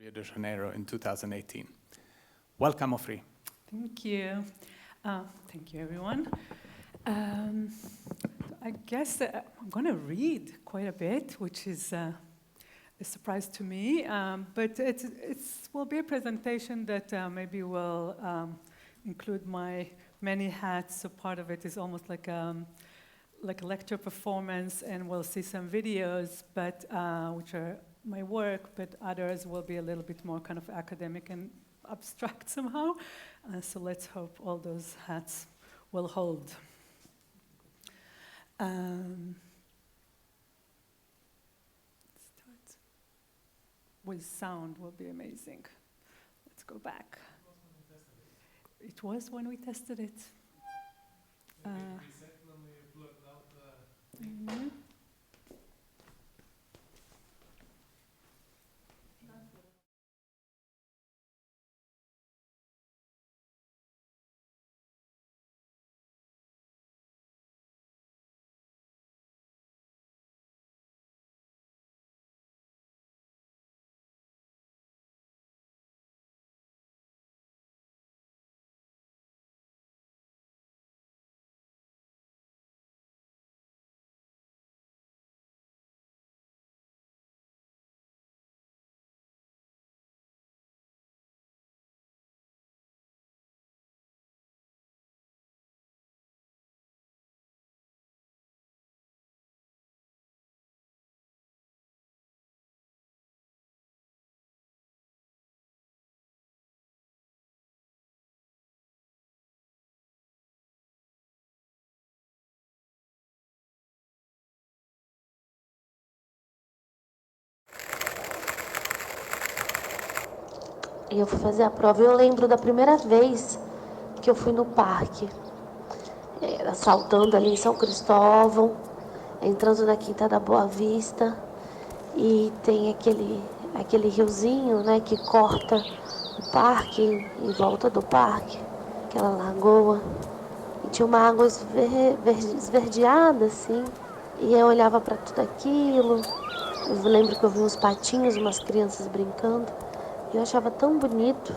Rio de Janeiro in 2018. Welcome, Ofri. Thank you. Thank you, everyone. I guess I'm going to read quite a bit, which is a surprise to me. But it will be a presentation that maybe will include my many hats. So part of it is almost like a lecture performance, and we'll see some videos, but which are my work, but others will be a little bit more kind of academic and abstract somehow. So let's hope all those hats will hold. Start with sound will be amazing. Let's go back. It was when we tested it. E eu fui fazer a prova. Eu lembro da primeira vez que eu fui no parque. Era saltando ali em São Cristóvão, entrando na Quinta da Boa Vista. E tem aquele riozinho, né, que corta o parque, em volta do parque, aquela lagoa. E tinha uma água esverdeada, assim. E eu olhava para tudo aquilo. Eu lembro que eu vi uns patinhos, umas crianças brincando. Eu achava tão bonito.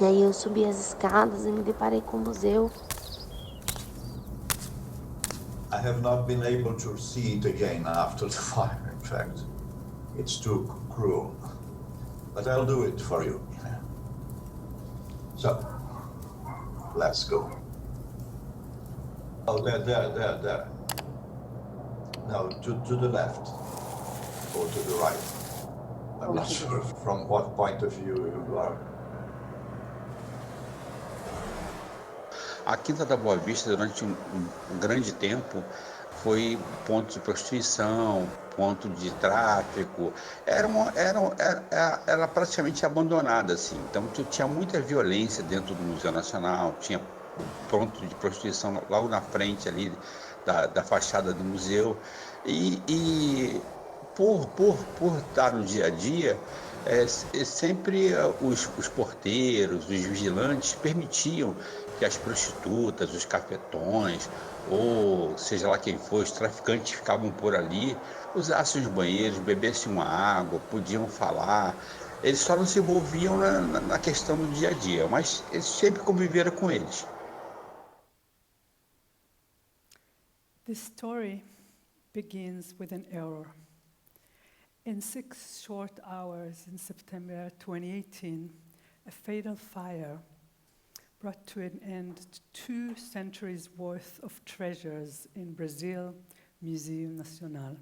E aí eu subi as escadas e me deparei com o museu. I have not been able to see it again after the fire, in fact. It's too cruel. But I'll do it for you. So, let's go. Oh, there. No, to the left. Or to the right. I'm not sure from what point of view you are. A Quinta da Boa Vista, durante um grande tempo, foi ponto de prostituição, ponto de tráfico. Era praticamente abandonada, assim. Então tinha muita violência dentro do Museu Nacional, tinha ponto de prostituição logo na frente ali da fachada do museu. E por estar no dia a dia, sempre os porteiros, os vigilantes permitiam que as prostitutas, os cafetões, ou seja lá quem for, os traficantes ficavam por ali, usassem os banheiros, bebessem uma água, podiam falar. Eles só não se envolviam na questão do dia a dia, mas eles sempre conviveram com eles. This story begins with an error. In 6 short hours in September 2018, a fatal fire brought to an end 2 centuries worth of treasures in Brazil Museum Nacional.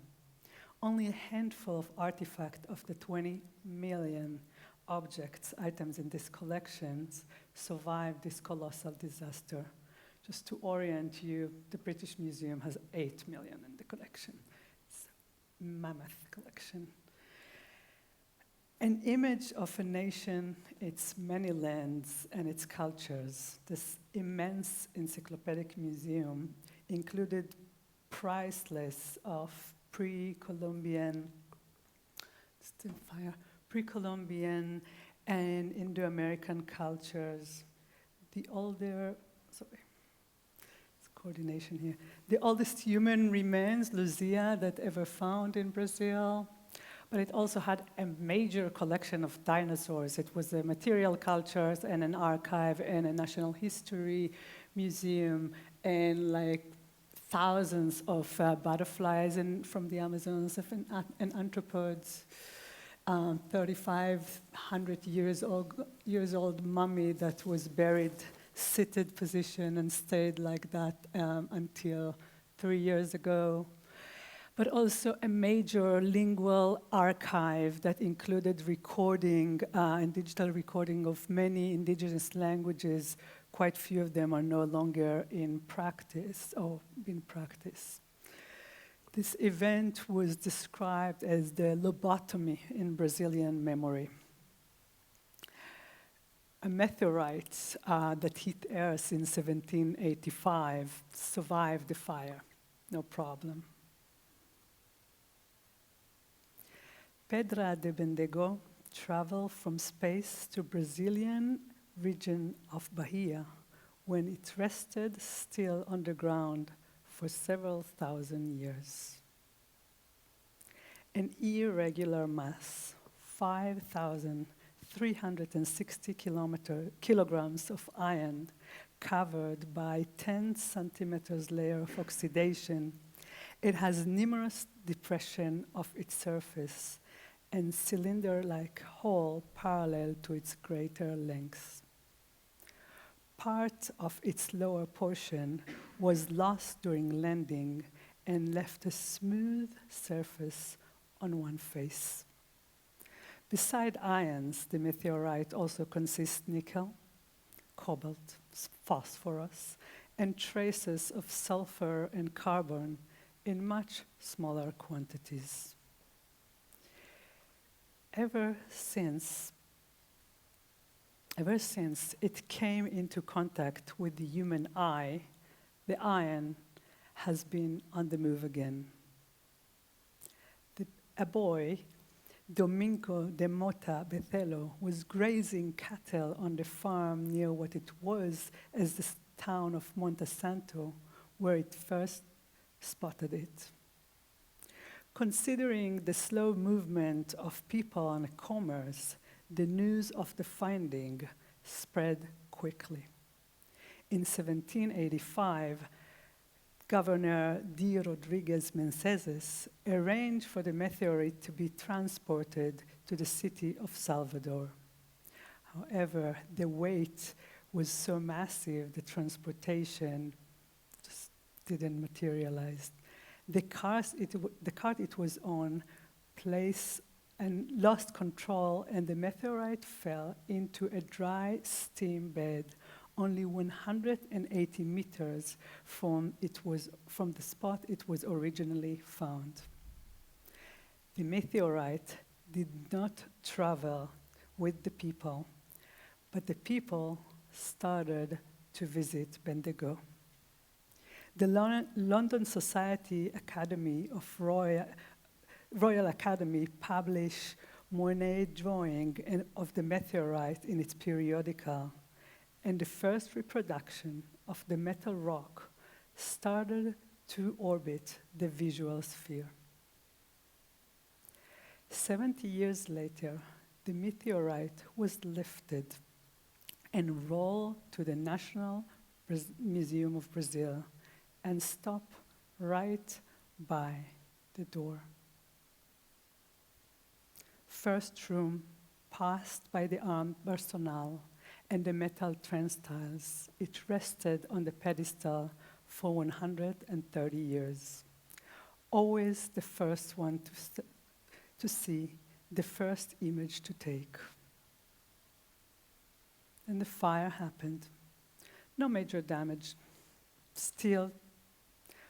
Only a handful of artifacts of the 20 million items in these collections survived this colossal disaster. Just to orient you, the British Museum has 8 million in the collection. It's a mammoth collection. An image of a nation, its many lands and its cultures. This immense encyclopedic museum included priceless of pre-Columbian and Indo-American cultures. The oldest human remains, Luzia, that ever found in Brazil. But it also had a major collection of dinosaurs. It was a material cultures and an archive and a national history museum and like thousands of butterflies from the Amazons and anthropods. 3,500 years old mummy that was buried seated position and stayed like that until 3 years ago. But also a major lingual archive that included recording and digital recording of many indigenous languages. Quite few of them are no longer in practice or in practice. This event was described as the lobotomy in Brazilian memory. A meteorite that hit Earth in 1785 survived the fire, no problem. Pedra de Bendigo traveled from space to Brazilian region of Bahia when it rested still underground for several thousand years. An irregular mass, 5,360 kilograms of iron covered by 10 centimeters layer of oxidation. It has numerous depression of its surface and cylinder-like hole parallel to its greater length. Part of its lower portion was lost during landing and left a smooth surface on one face. Beside ions, the meteorite also consists nickel, cobalt, phosphorus, and traces of sulfur and carbon in much smaller quantities. Ever since it came into contact with the human eye, the iron has been on the move again. A boy, Domingo de Mota Betelo, was grazing cattle on the farm near what it was as the town of Montesanto, where it first spotted it. Considering the slow movement of people and commerce, the news of the finding spread quickly. In 1785, Governor D. Rodriguez Menezes arranged for the meteorite to be transported to the city of Salvador. However, the weight was so massive, the transportation just didn't materialize. The cart it was on placed and lost control, and the meteorite fell into a dry steam bed only 180 meters from the spot it was originally found. The meteorite did not travel with the people, but the people started to visit Bendigo. The London Society Academy of Royal Academy published Monet drawing of the meteorite in its periodical, and the first reproduction of the metal rock started to orbit the visual sphere. 70 years later, the meteorite was lifted and rolled to the National Museum of Brazil and stopped right by the door. First room passed by the armed personnel and the metal turnstiles. It rested on the pedestal for 130 years. Always the first one to see, the first image to take. And the fire happened. No major damage. Still,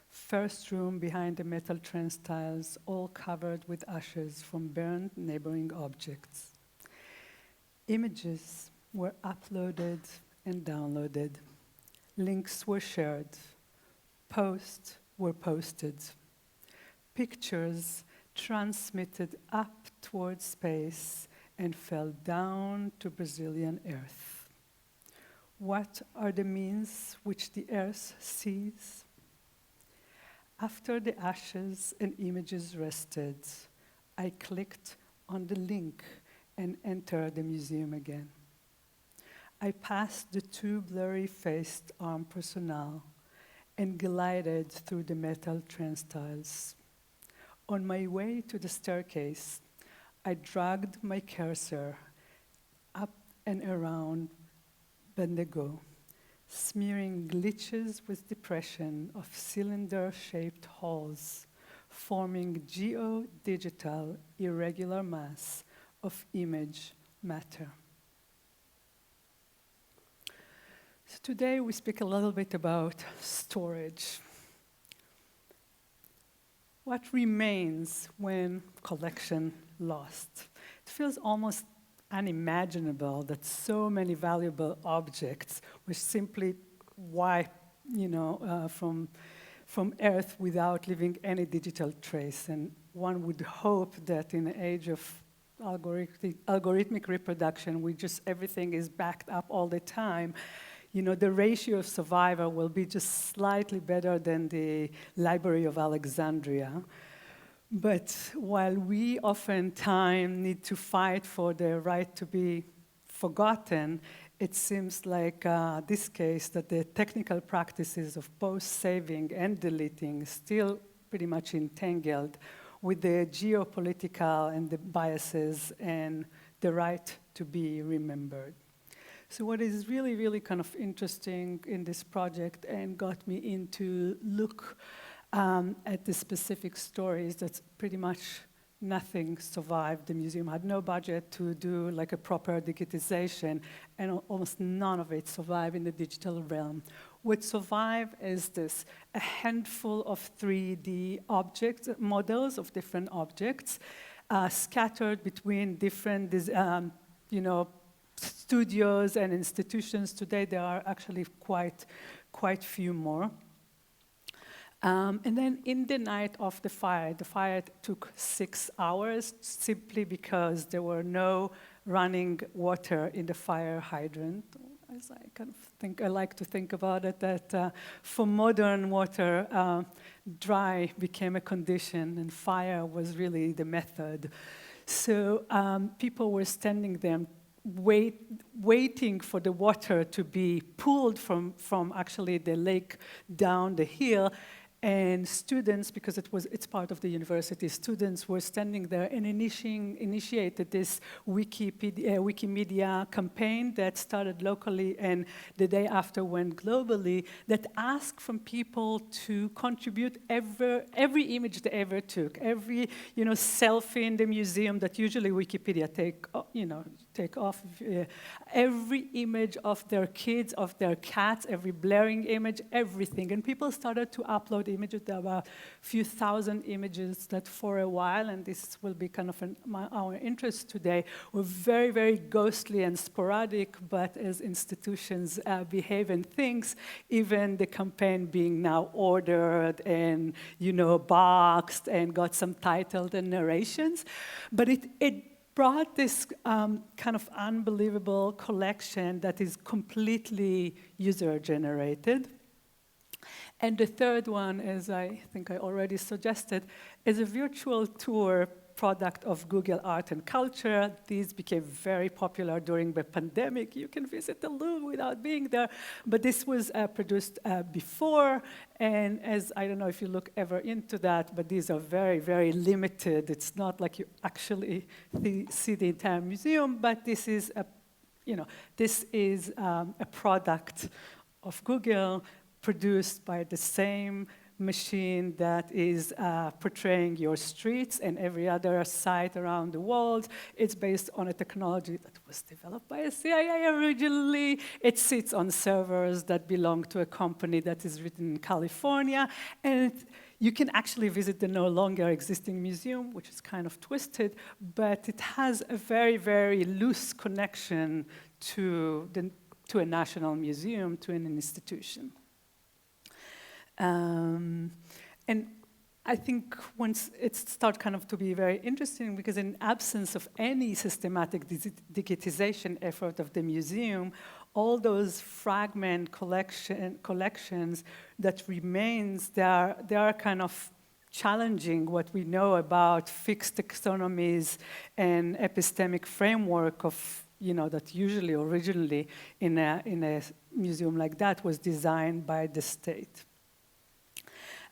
first room behind the metal turnstiles, all covered with ashes from burned neighboring objects. Images were uploaded and downloaded. Links were shared. Posts were posted. Pictures transmitted up towards space and fell down to Brazilian earth. What are the means which the earth sees? After the ashes and images rested, I clicked on the link and entered the museum again. I passed the two blurry-faced armed personnel and glided through the metal turnstiles. On my way to the staircase, I dragged my cursor up and around Bendigo, smearing glitches with depression of cylinder-shaped holes, forming geodigital irregular mass of image matter. So today we speak a little bit about storage. What remains when collection lost? It feels almost unimaginable that so many valuable objects were simply wiped, from Earth without leaving any digital trace. And one would hope that in the age of algorithmic reproduction, everything is backed up all the time. The ratio of survival will be just slightly better than the Library of Alexandria. But while we oftentimes need to fight for the right to be forgotten, it seems like this case that the technical practices of both saving and deleting is still pretty much entangled with the geopolitical and the biases and the right to be remembered. So what is really, really kind of interesting in this project and got me into look at the specific stories that pretty much nothing survived. The museum had no budget to do like a proper digitization, and almost none of it survived in the digital realm. What survived is a handful of 3D objects, models of different objects, scattered between different, studios and institutions. Today there are actually quite few more. And then in the night of the fire took 6 hours simply because there were no running water in the fire hydrant. As I like to think about it, that for modern water, dry became a condition and fire was really the method. So people were standing there waiting for the water to be pulled from actually the lake down the hill. And students, because it's part of the university, students were standing there and initiated this Wikimedia campaign that started locally and the day after went globally, that asked from people to contribute every image they ever took, every selfie in the museum that usually Wikipedia take off, every image of their kids, of their cats, every blaring image, everything. And people started to upload images. There were a few thousand images that for a while, and this will be kind of our interest today, were very, very ghostly and sporadic, but as institutions behave and things, even the campaign being now ordered and, boxed and got some titled and narrations. But it brought this kind of unbelievable collection that is completely user-generated. And the third one, as I think I already suggested, is a virtual tour product of Google Art and Culture. These became very popular during the pandemic. You can visit the Louvre without being there, but this was produced before, and as I don't know if you look ever into that, but these are very, very limited. It's not like you actually see the entire museum, but this is a product of Google produced by the same machine that is portraying your streets and every other site around the world. It's based on a technology that was developed by the CIA originally. It sits on servers that belong to a company that is written in California. And you can actually visit the no longer existing museum, which is kind of twisted, but it has a very, very loose connection to a national museum, to an institution. And I think once it starts kind of to be very interesting, because in absence of any systematic digitization effort of the museum, all those fragment collections that remains, they are kind of challenging what we know about fixed taxonomies and epistemic framework of, that usually originally in a museum like that was designed by the state.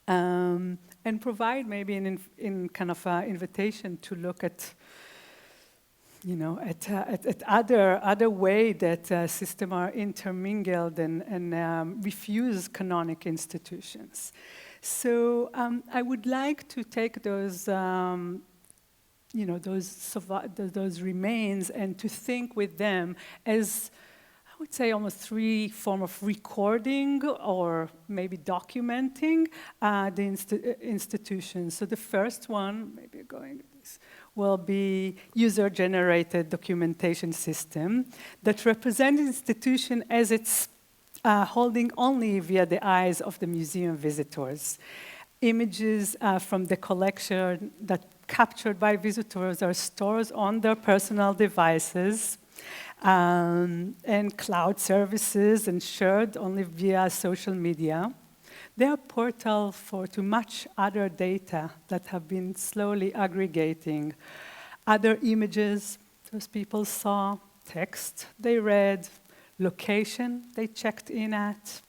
And provide maybe in kind of an invitation to look at, at other way that systems are intermingled and refuse canonic institutions. So I would like to take those, those remains and to think with them as, I would say, almost three forms of recording or maybe documenting the institutions. So the first one, maybe going to this, will be user-generated documentation system that represents the institution as it's holding only via the eyes of the museum visitors. Images from the collection that captured by visitors are stored on their personal devices and cloud services and shared only via social media. They are portal to much other data that have been slowly aggregating. Other images those people saw, text they read, location they checked in at,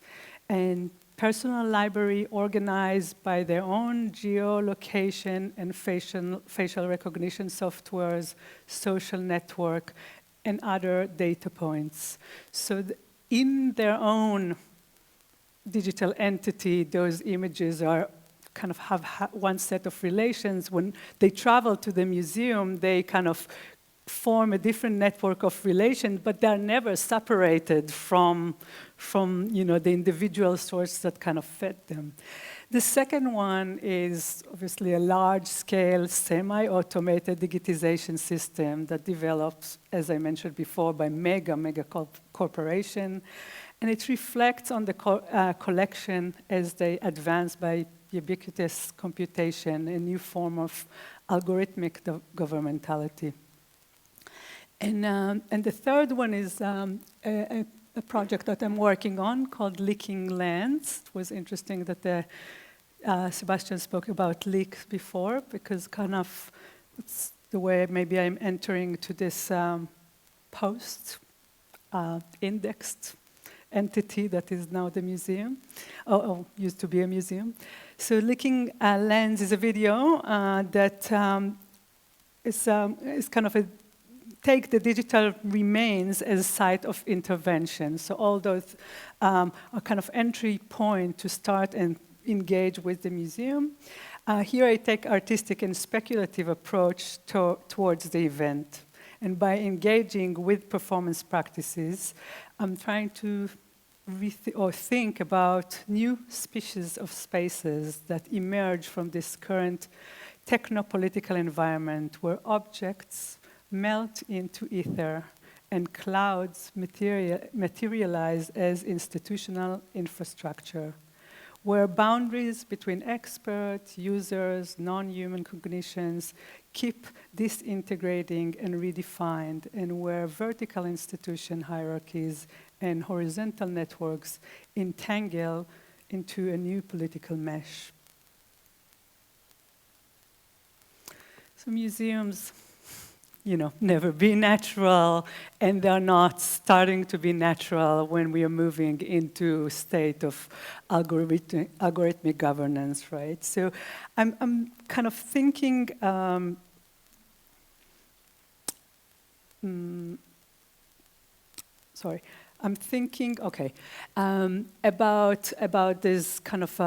and personal library organized by their own geolocation and facial recognition softwares, social network, and other data points. So in their own digital entity, those images are kind of have one set of relations. When they travel to the museum, they kind of form a different network of relations, but they're never separated from the individual source that kind of fed them. The second one is obviously a large-scale, semi-automated digitization system that develops, as I mentioned before, by mega corporation, and it reflects on the collection as they advance by ubiquitous computation, a new form of algorithmic governmentality. And the third one is a project that I'm working on called Leaking Lands. It was interesting that Sebastian spoke about leaks before, because kind of it's the way maybe I'm entering to this post-indexed entity that is now the museum, used to be a museum. So Leaking Lands is a video that is kind of take the digital remains as a site of intervention. So all those are kind of entry point to start and engage with the museum. Here I take artistic and speculative approach towards the event. And by engaging with performance practices, I'm trying to think about new species of spaces that emerge from this current techno-political environment where objects melt into ether and clouds materialize as institutional infrastructure, where boundaries between experts, users, non-human cognitions keep disintegrating and redefined, and where vertical institution hierarchies and horizontal networks entangle into a new political mesh. So museums, never be natural, and they're not starting to be natural when we are moving into a state of algorithmic governance, right? So I'm kind of thinking, I'm thinking, about this kind of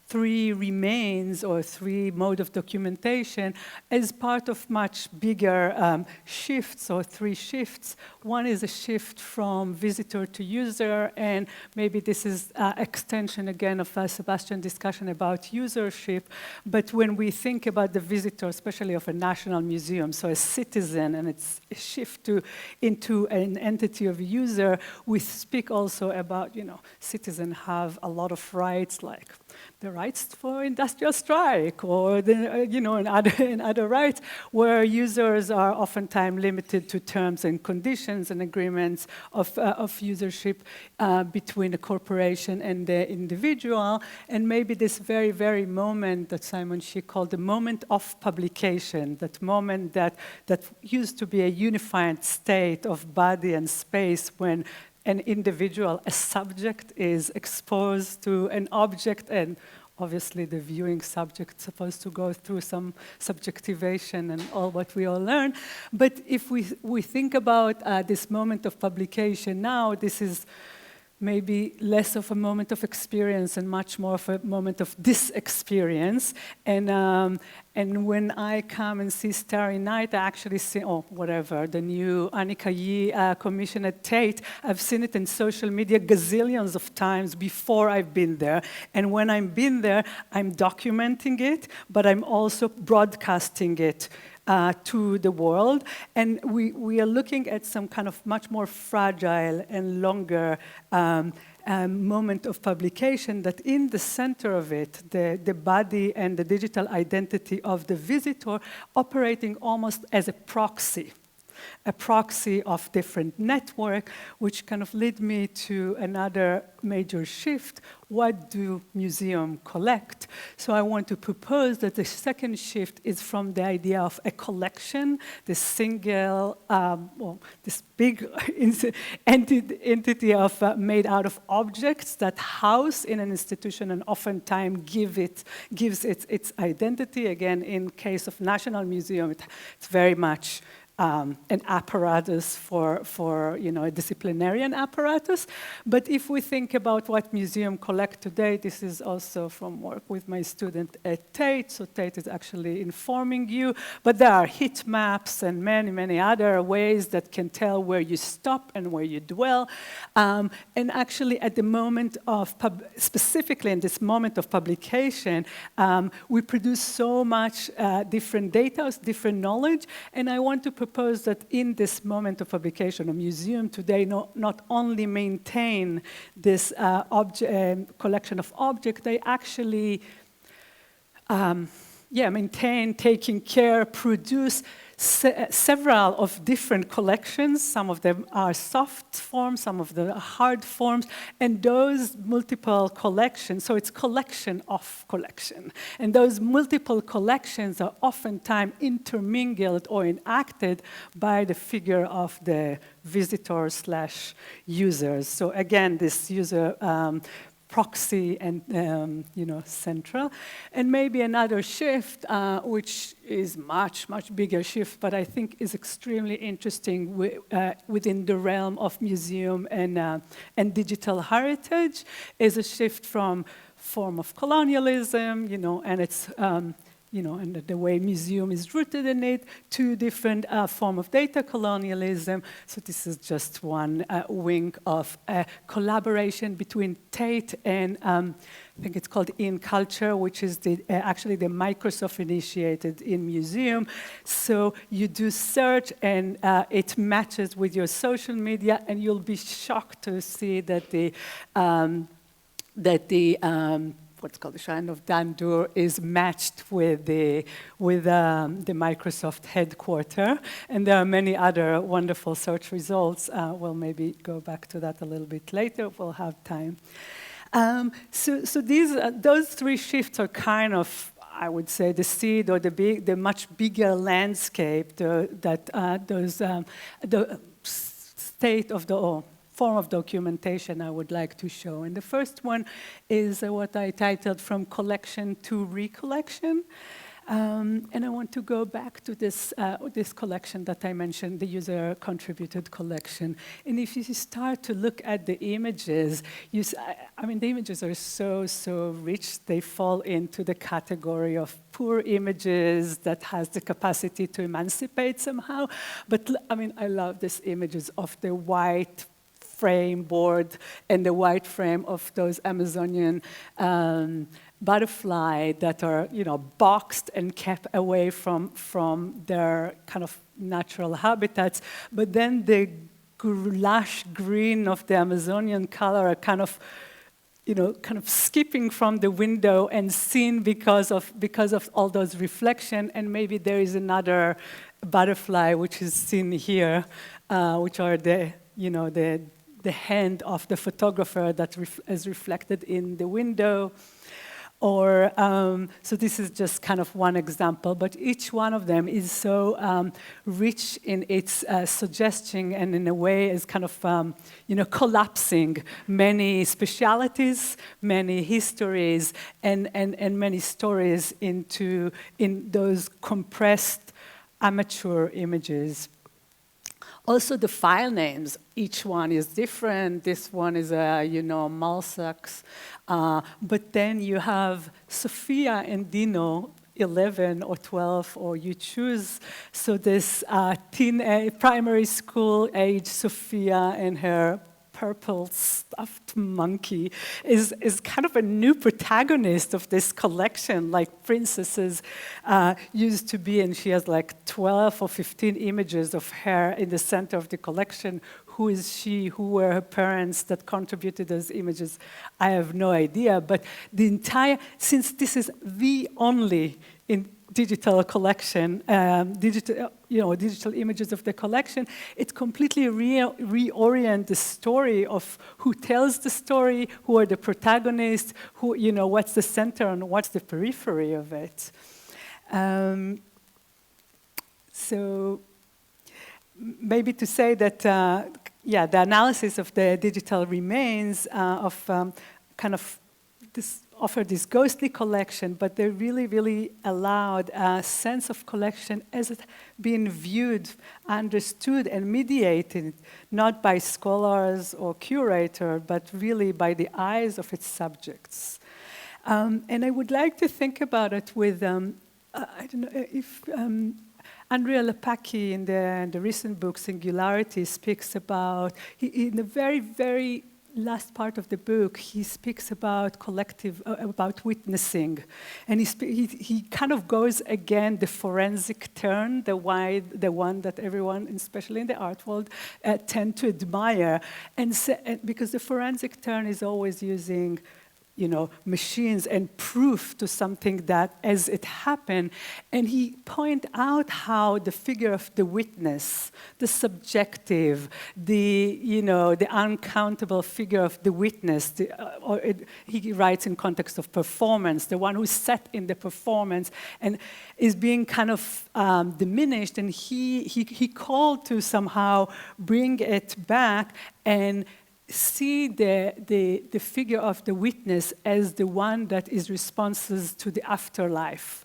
three remains or three mode of documentation as part of much bigger shifts or three shifts. One is a shift from visitor to user, and maybe this is extension again of Sebastian's discussion about usership. But when we think about the visitor, especially of a national museum, so a citizen, and it's a shift into an entity of a user, we speak also about, citizens have a lot of rights like the rights for industrial strike, or and other rights, where users are oftentimes limited to terms and conditions and agreements of usership between the corporation and the individual. And maybe this very, very moment that Simon Schick called the moment of publication, that moment that used to be a unified state of body and space, when an individual, a subject, is exposed to an object, and obviously the viewing subject is supposed to go through some subjectivation and all what we all learn. But if we think about this moment of publication now, this is maybe less of a moment of experience and much more of a moment of disexperience. And when I come and see Starry Night, I actually see, the new Annika Yee commission at Tate, I've seen it in social media gazillions of times before I've been there. And when I've been there, I'm documenting it, but I'm also broadcasting it to the world. And we are looking at some kind of much more fragile and longer moment of publication, that in the center of it, the body and the digital identity of the visitor operating almost as a proxy of different network, which kind of led me to another major shift. What do museums collect? So I want to propose that the second shift is from the idea of a collection, this single, this big entity of made out of objects that house in an institution and oftentimes gives its identity. Again, in case of National Museum, it's very much an apparatus for a disciplinarian apparatus. But if we think about what museums collect today, this is also from work with my student at Tate. So Tate is actually informing you, but there are heat maps and many, many other ways that can tell where you stop and where you dwell. And actually at the moment of, specifically in this moment of publication, we produce so much different data, different knowledge, and I want to propose that in this moment of publication, a museum today not only maintain this collection of objects, they actually maintain, taking care, produce several of different collections. Some of them are soft forms, some of them are hard forms, and those multiple collections, so it's collection of collection, and those multiple collections are oftentimes intermingled or enacted by the figure of the visitor/users. So again, this user proxy and central. And maybe another shift, which is much bigger shift, but I think is extremely interesting within the realm of museum and digital heritage, is a shift from form of colonialism, and it's and the way museum is rooted in it, to different form of data colonialism. So this is just one wing of collaboration between Tate and I think it's called In Culture, which is actually the Microsoft-initiated in museum. So you do search and it matches with your social media, and you'll be shocked to see that what's called the Shrine of Dandur is matched with the Microsoft headquarters, and there are many other wonderful search results. We'll maybe go back to that a little bit later. We'll have time. So those three shifts are kind of, I would say, the seed or the much bigger landscape the state of the form of documentation I would like to show. And the first one is what I titled From Collection to Recollection. And I want to go back to this collection that I mentioned, the user-contributed collection. And if you start to look at the images, the images are so rich. They fall into the category of poor images that has the capacity to emancipate somehow. But I love these images of the white frame board and the white frame of those Amazonian butterfly that are, boxed and kept away from their kind of natural habitats. But then the lush green of the Amazonian color are kind of kind of skipping from the window and seen because of all those reflection, and maybe there is another butterfly which is seen here, which are the hand of the photographer that is reflected in the window. Or, so this is just kind of one example, but each one of them is so rich in its suggestion, and in a way is kind of, collapsing many specialities, many histories, and many stories in those compressed amateur images. Also, the file names, each one is different. This one is Malsax. But then you have Sophia and Dino, 11 or 12, or you choose. So this primary school age Sophia and her purple stuffed monkey is kind of a new protagonist of this collection, like princesses used to be, and she has like 12 or 15 images of her in the center of the collection. Who is she? Who were her parents that contributed those images? I have no idea, but since this is the only in digital collection, digital images of the collection, it completely reorient the story of who tells the story, who are the protagonists, what's the center and what's the periphery of it. So maybe to say that, the analysis of the digital remains offer this ghostly collection, but they really, really allowed a sense of collection as it being viewed, understood, and mediated, not by scholars or curator, but really by the eyes of its subjects. And I would like to think about it with, I don't know if Andrea Lepaki in the recent book Singularity speaks about, in the very, very last part of the book, he speaks about about witnessing, and he kind of goes again the forensic turn, the one that everyone, especially in the art world, tend to admire, and because the forensic turn is always using machines and proof to something that as it happened. And he pointed out how the figure of the witness, the subjective, the uncountable figure of the witness, he writes in context of performance, the one who's set in the performance and is being kind of diminished. And he called to somehow bring it back and see the figure of the witness as the one that is responsive to the afterlife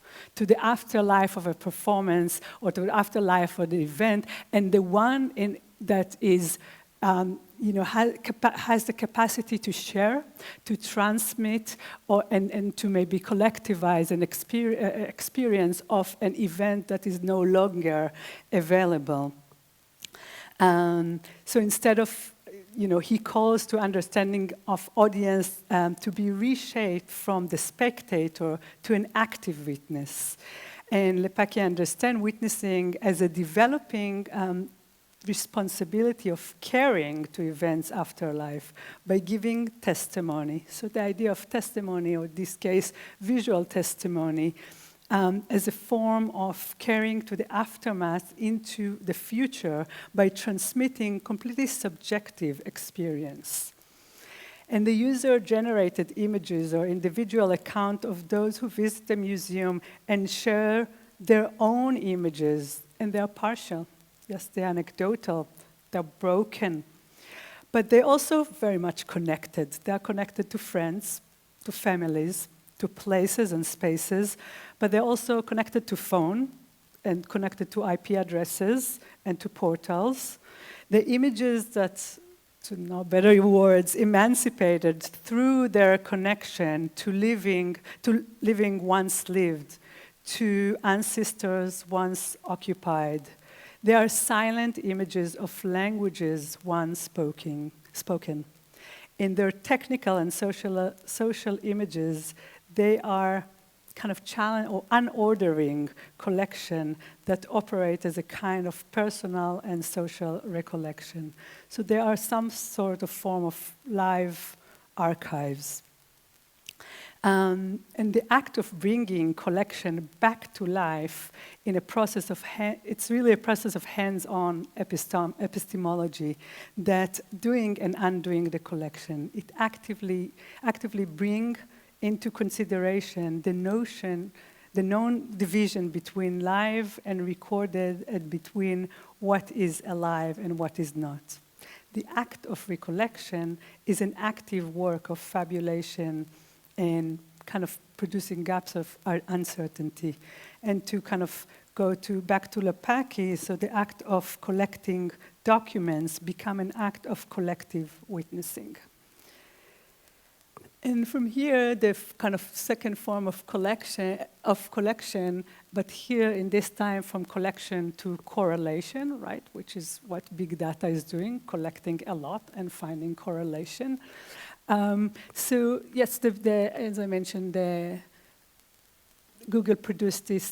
of a performance or to the afterlife of the event, and the one that is has the capacity to share, to transmit, and to maybe collectivize an experience of an event that is no longer available. So instead of he calls to understanding of audience to be reshaped from the spectator to an active witness. And Lepaki understands witnessing as a developing responsibility of caring to events after life by giving testimony. So the idea of testimony, or in this case, visual testimony, as a form of carrying to the aftermath into the future by transmitting completely subjective experience. And the user-generated images or individual account of those who visit the museum and share their own images, and they're partial, yes, they're anecdotal, they're broken, but they're also very much connected. They're connected to friends, to families, to places and spaces, but they're also connected to phone and connected to IP addresses and to portals. The images that, to know better words, emancipated through their connection to living once lived, to ancestors once occupied. They are silent images of languages once spoken. In their technical and social images, they are kind of challenge or unordering collection that operate as a kind of personal and social recollection. So there are some sort of form of live archives. And the act of bringing collection back to life in a process of, it's really a process of hands-on epistemology, that doing and undoing the collection, it actively bring into consideration the notion, the known division between live and recorded, and between what is alive and what is not. The act of recollection is an active work of fabulation and kind of producing gaps of uncertainty. And to kind of go back to Lepaki, so the act of collecting documents become an act of collective witnessing. And from here, the kind of second form of collection, but here in this time from collection to correlation, right, which is what big data is doing, collecting a lot and finding correlation. So yes, as I mentioned, Google produced this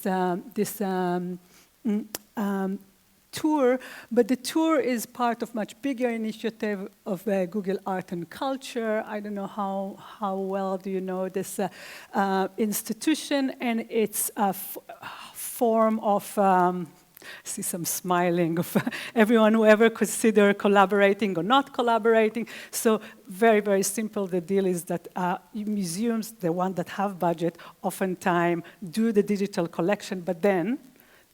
tour, but the tour is part of much bigger initiative of Google Art and Culture. I don't know how well do you know this institution, and it's a form of see some smiling of everyone who ever consider collaborating or not collaborating. So very, very simple. The deal is that museums, the ones that have budget, oftentimes do the digital collection, but then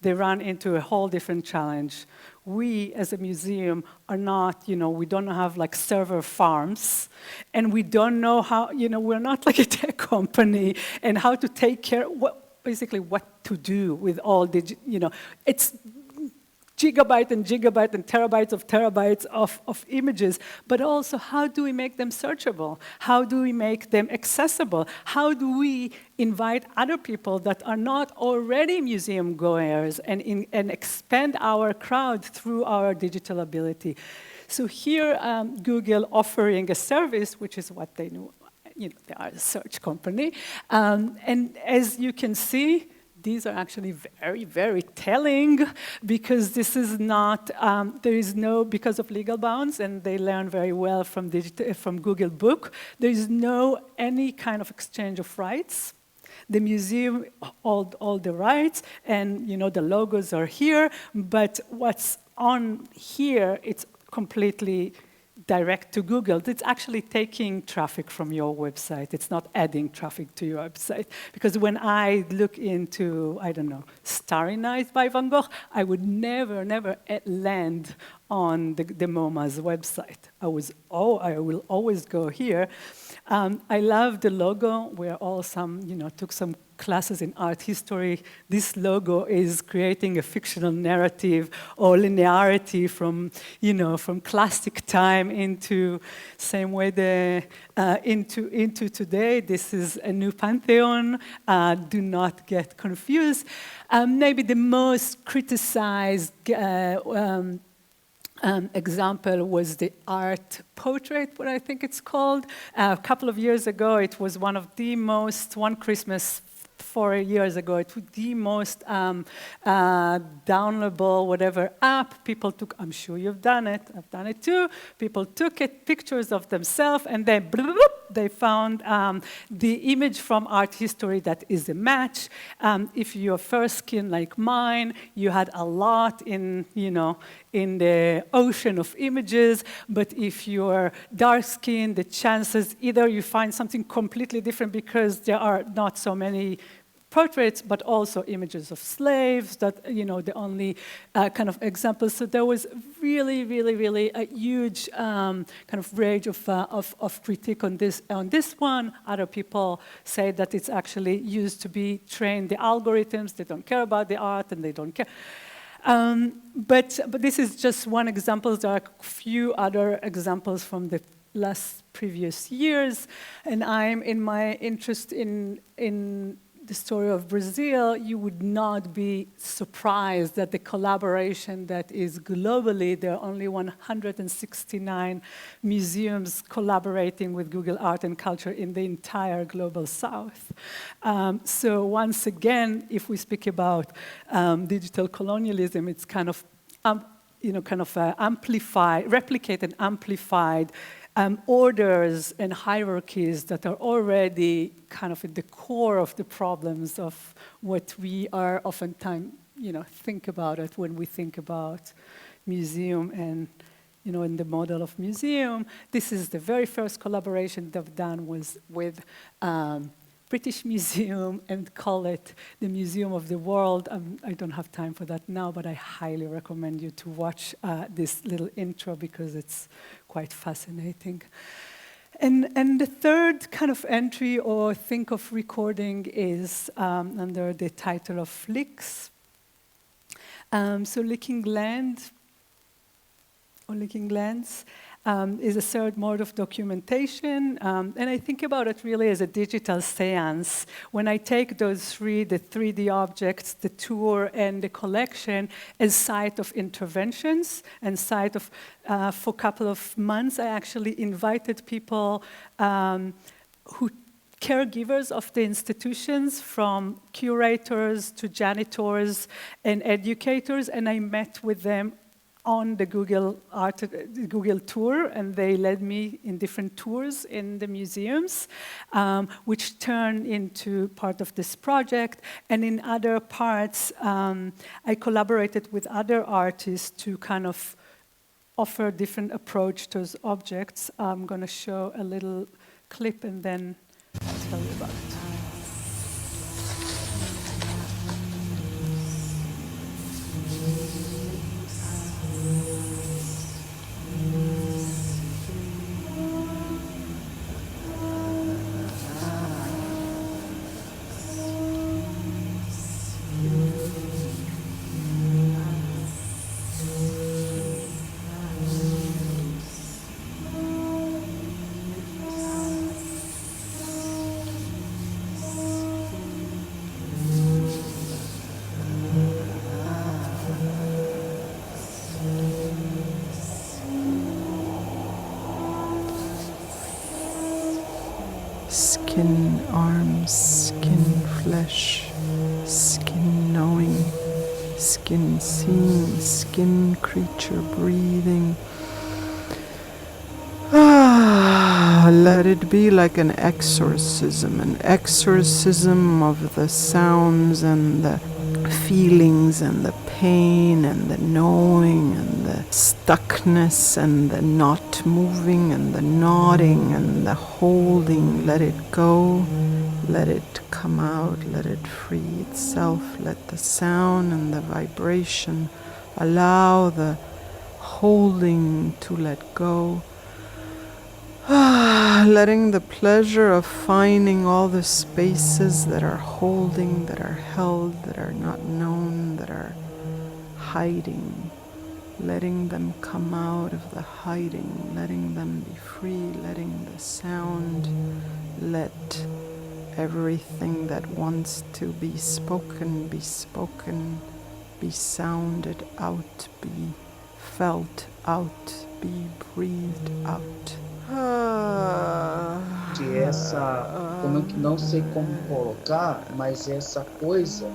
they run into a whole different challenge. We, as a museum, are not, we don't have like server farms, and we don't know how, we're not like a tech company, and how to take care, basically what to do with all it's gigabyte and gigabyte and terabytes of images, but also how do we make them searchable? How do we make them accessible? How do we invite other people that are not already museum goers and expand our crowd through our digital ability? So here, Google offering a service, which is what they know. They are a search company. And as you can see, these are actually very, very telling, because this is not, there is no, because of legal bounds, and they learn very well from Google Book, there is no any kind of exchange of rights. The museum, all the rights, and the logos are here, but what's on here, it's completely direct to Google. It's actually taking traffic from your website. It's not adding traffic to your website. Because when I look into, I don't know, Starry Night by Van Gogh, I would never land on the MoMA's website. I will always go here. I love the logo. We're all took some classes in art history. This logo is creating a fictional narrative or linearity from classic time into same way into today. This is a new pantheon. Do not get confused. Maybe the most criticized example was the art portrait, what I think it's called. A couple of years ago, it was one of the most, one Christmas 4 years ago, it was the most downloadable whatever app. People took, I'm sure you've done it, I've done it too. People took pictures of themselves, and then they found the image from art history that is a match. If you're fair skin like mine, you had a lot in the ocean of images, but if you're dark skinned, the chances either you find something completely different because there are not so many portraits, but also images of slaves, that, the only kind of examples. So there was really a huge kind of rage of critique on this one. Other people say that it's actually used to be trained the algorithms. They don't care about the art, and they don't care. But this is just one example. There are a few other examples from the previous years, and I'm in my interest in the story of Brazil. You would not be surprised that the collaboration that is globally, there are only 169 museums collaborating with Google Art and Culture in the entire global South. So once again, if we speak about digital colonialism, it's kind of, amplified, replicated, amplified orders and hierarchies that are already kind of at the core of the problems of what we are oftentimes, think about it when we think about museum and, in the model of museum. This is the very first collaboration that I've done was with British Museum and call it the Museum of the World. I don't have time for that now, but I highly recommend you to watch this little intro because it's quite fascinating. And the third kind of entry or think of recording is under the title of Flicks. So Licking Land, or Licking Lands, is a third mode of documentation. And I think about it really as a digital seance. When I take those the 3D objects, the tour and the collection, as site of interventions and site of, for a couple of months, I actually invited people caregivers of the institutions, from curators to janitors and educators, and I met with them on the Google tour, and they led me in different tours in the museums, which turned into part of this project. And in other parts, I collaborated with other artists to kind of offer different approach to those objects. I'm going to show a little clip and then I'll tell you about it. Skin, arms, skin, flesh, skin knowing, skin seeing, skin creature breathing. Let it be like an exorcism of the sounds and the feelings and the pain and the knowing and the stuckness and the not moving and the nodding and the holding. Let it go, let it come out, let it free itself, let the sound and the vibration allow the holding to let go. Letting the pleasure of finding all the spaces that are holding, that are held, that are not known, that are hiding, letting them come out of the hiding, letting them be free, letting the sound, let everything that wants to be spoken, be sounded out, be felt out, be breathed out. De essa, como eu não sei como colocar, mas essa coisa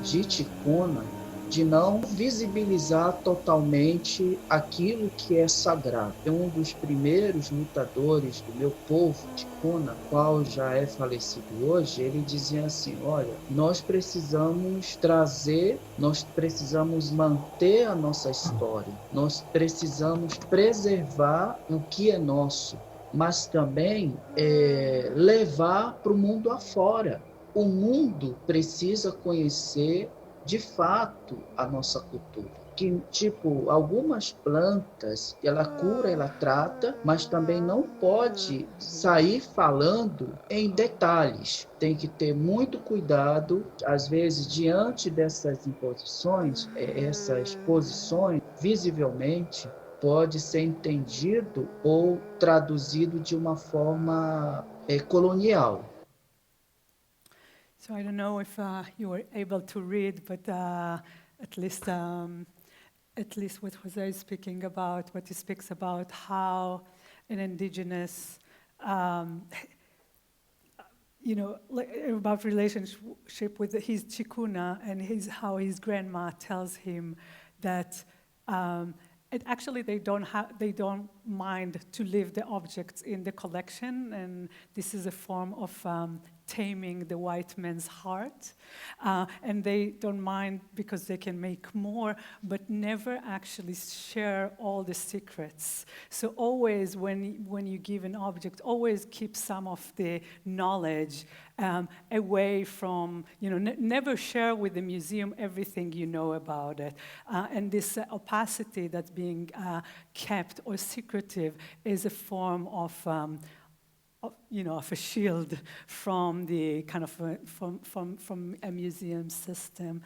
de ticuna, de não visibilizar totalmente aquilo que é sagrado. Um dos primeiros lutadores do meu povo, ticuna, qual já é falecido hoje, ele dizia assim: olha, nós precisamos trazer, nós precisamos manter a nossa história, nós precisamos preservar o que é nosso, mas também levar para o mundo afora. O mundo precisa conhecer de fato a nossa cultura. Que, tipo, algumas plantas, ela cura, ela trata, mas também não pode sair falando em detalhes. Tem que ter muito cuidado, às vezes, diante dessas imposições, essas posições, visivelmente, pode ser entendido ou traduzido de uma forma colonial. So I don't know if you were able to read, but at least what Jose is speaking about, what he speaks about how an indigenous, about relationship with his chikuna and how his grandma tells him that actually, they don't mind to leave the objects in the collection, and this is a form of taming the white man's heart. And they don't mind because they can make more, but never actually share all the secrets. So always, when you give an object, always keep some of the knowledge away from, never share with the museum everything you know about it. And this opacity that's being kept or secretive is a form of a shield from the kind of from a museum system.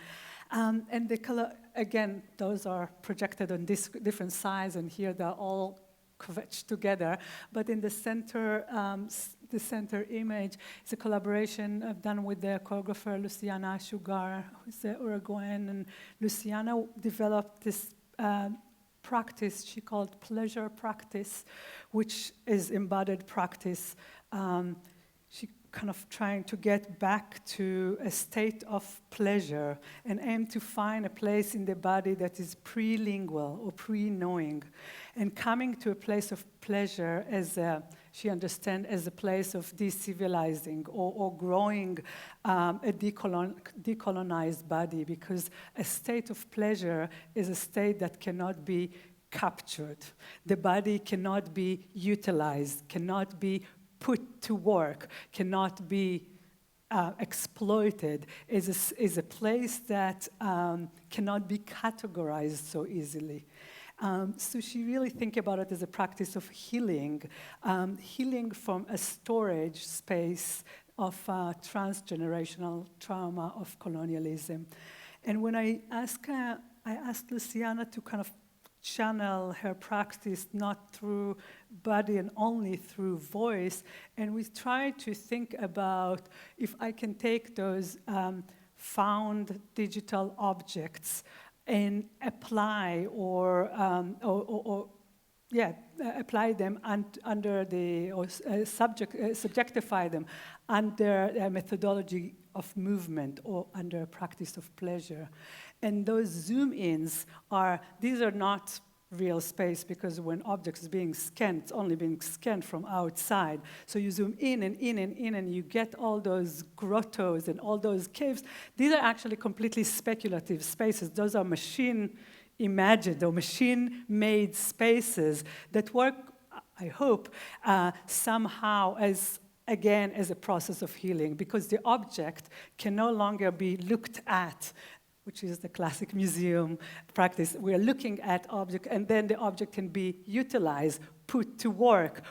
And the color, again, those are projected on this different size, and here they're all quetched together. But in the center image is a collaboration I've done with the choreographer Luciana Sugar, who's the Uruguayan, and Luciana developed this practice she called pleasure practice, which is embodied practice. She kind of trying to get back to a state of pleasure and aim to find a place in the body that is pre-lingual or pre-knowing, and coming to a place of pleasure as she understands as a place of decivilizing or growing a decolonized body, because a state of pleasure is a state that cannot be captured. The body cannot be utilized, cannot be put to work, cannot be exploited, is a place that cannot be categorized so easily. So she really think about it as a practice of healing, healing from a storage space of transgenerational trauma of colonialism. And when I asked Luciana to kind of channel her practice not through body and only through voice, and we tried to think about if I can take those found digital objects and apply apply them under the subjectify them under a methodology of movement or under a practice of pleasure. And those zoom-ins these are not real space, because when objects is being scanned, it's only being scanned from outside. So you zoom in and in and in, and you get all those grottos and all those caves. These are actually completely speculative spaces. Those are machine-imagined or machine-made spaces that work, I hope, somehow as a process of healing, because the object can no longer be looked at, which is the classic museum practice. We are looking at object, and then the object can be utilized, put to work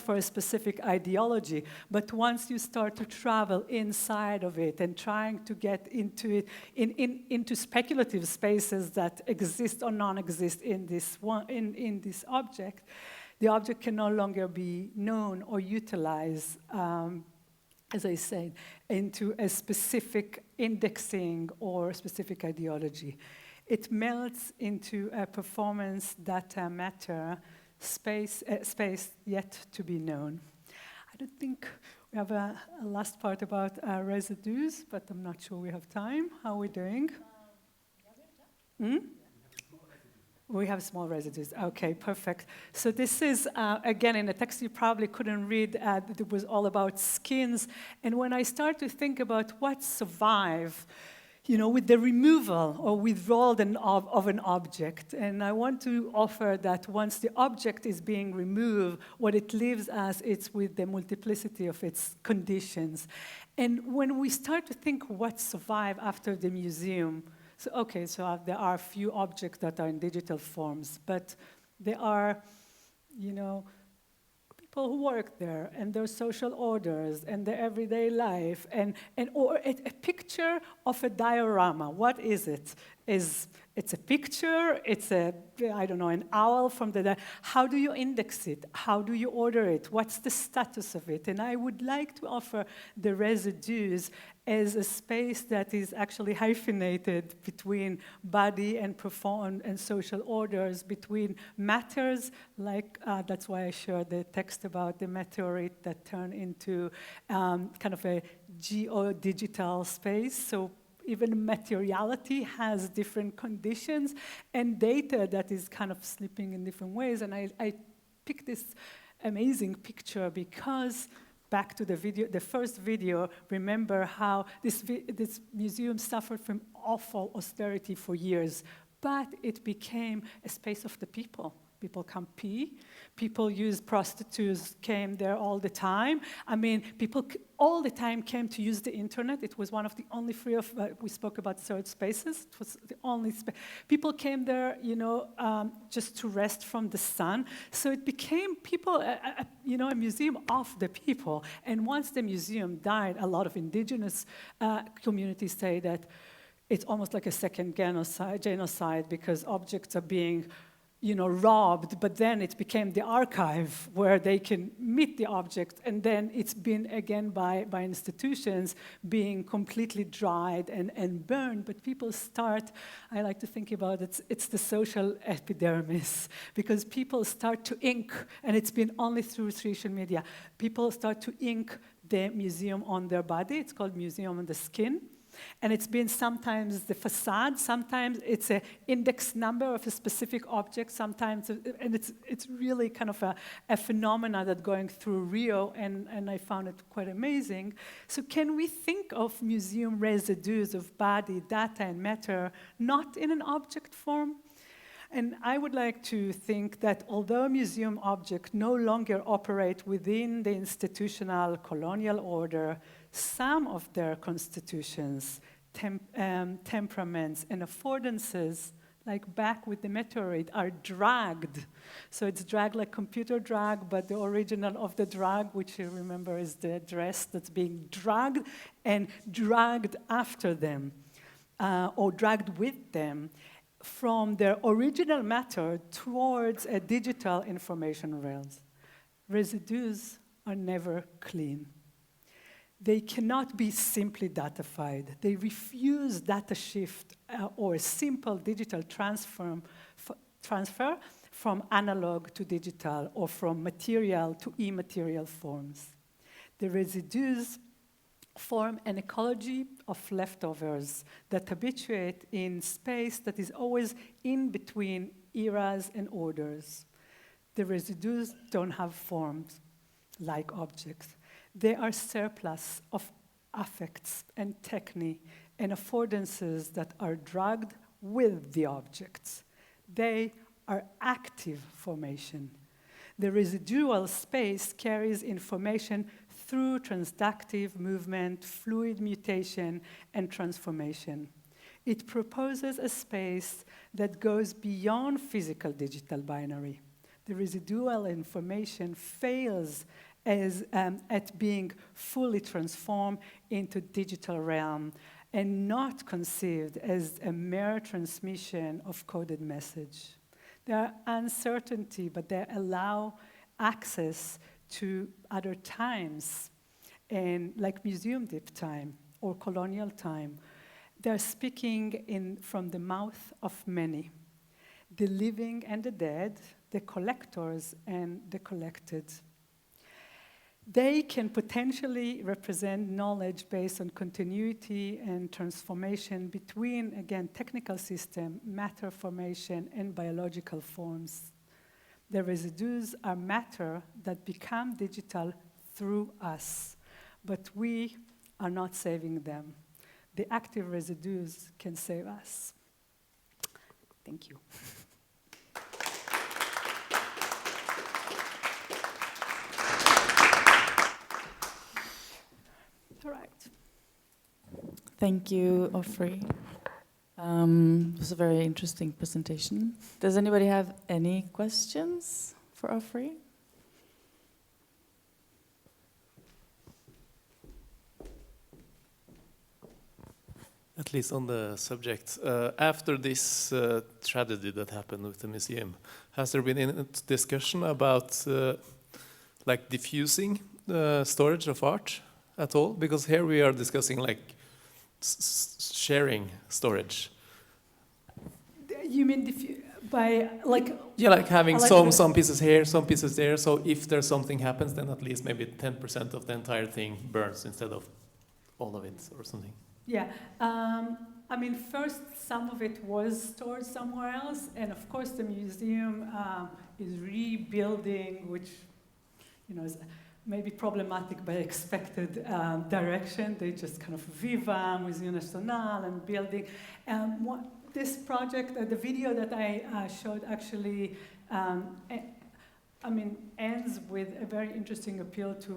for a specific ideology. But once you start to travel inside of it and trying to get into it, into speculative spaces that exist or non-exist in this object, the object can no longer be known or utilized, as I said, into a specific indexing or specific ideology. It melts into a performance data matter space yet to be known. I don't think we have a last part about residues, but I'm not sure we have time. How are we doing? We have small residues. Okay, perfect. So this is, again, in a text you probably couldn't read. It was all about skins. And when I start to think about what survive, with the removal or withdrawal of an object, and I want to offer that once the object is being removed, what it leaves us, it's with the multiplicity of its conditions. And when we start to think what survive after the museum, so there are a few objects that are in digital forms, but there are, people who work there, and their social orders, and their everyday life, or a picture of a diorama. What is it? It's a picture, it's an owl from how do you index it? How do you order it? What's the status of it? And I would like to offer the residues as a space that is actually hyphenated between body and perform and social orders, between matters, that's why I shared the text about the meteorite that turned into kind of a geo-digital space. So even materiality has different conditions and data that is kind of slipping in different ways. And I picked this amazing picture because back to the video, the first video, remember how this museum suffered from awful austerity for years, but it became a space of the people. People come pee, people use prostitutes, came there all the time. I mean, people all the time came to use the internet. It was one of the only free of, we spoke about third spaces. It was the only space. People came there, just to rest from the sun. So it became a museum of the people. And once the museum died, a lot of indigenous communities say that it's almost like a second genocide because objects are being robbed, but then it became the archive where they can meet the object, and then it's been again by institutions being completely dried and burned. But people start, I like to think about it's the social epidermis, because people start to ink, and it's been only through social media, people start to ink the museum on their body. It's called Museum on the Skin. And it's been sometimes the facade, sometimes it's an index number of a specific object, sometimes, and it's really kind of a phenomenon that's going through Rio, and I found it quite amazing. So can we think of museum residues of body, data, and matter not in an object form? And I would like to think that although museum objects no longer operate within the institutional colonial order, some of their constitutions, temperaments, and affordances, like back with the meteorite, are dragged. So it's dragged like computer drag, but the original of the drag, which you remember is the dress that's being dragged and dragged after them, or dragged with them, from their original matter towards a digital information realms. Residues are never clean. They cannot be simply datafied. They refuse data shift or simple digital transfer from analog to digital or from material to immaterial forms. The residues form an ecology of leftovers that habituate in space that is always in between eras and orders. The residues don't have forms like objects. They are surplus of affects and technique and affordances that are dragged with the objects. They are active formation. The residual space carries information through transductive movement, fluid mutation, and transformation. It proposes a space that goes beyond physical digital binary. The residual information fails at being fully transformed into digital realm and not conceived as a mere transmission of coded message. There are uncertainty, but they allow access to other times, and like museum deep time or colonial time. They're speaking from the mouth of many, the living and the dead, the collectors and the collected. They can potentially represent knowledge based on continuity and transformation between, again, technical system, matter formation, and biological forms. The residues are matter that become digital through us, but we are not saving them. The active residues can save us. Thank you. All right. Thank you, Ofri. It was a very interesting presentation. Does anybody have any questions for Ofri? At least on the subject. After this tragedy that happened with the museum, has there been any discussion about like diffusing the storage of art at all? Because here we are discussing like sharing storage. You mean by like? Yeah, like having some pieces here, some pieces there. So if there's something happens, then at least maybe 10% of the entire thing burns instead of all of it or something. Yeah. I mean, first, some of it was stored somewhere else, and of course, the museum is rebuilding, which, you know, is maybe problematic by expected direction. They just kind of Viva, Museo Nacional, and building. This project, the video that I showed actually, ends with a very interesting appeal to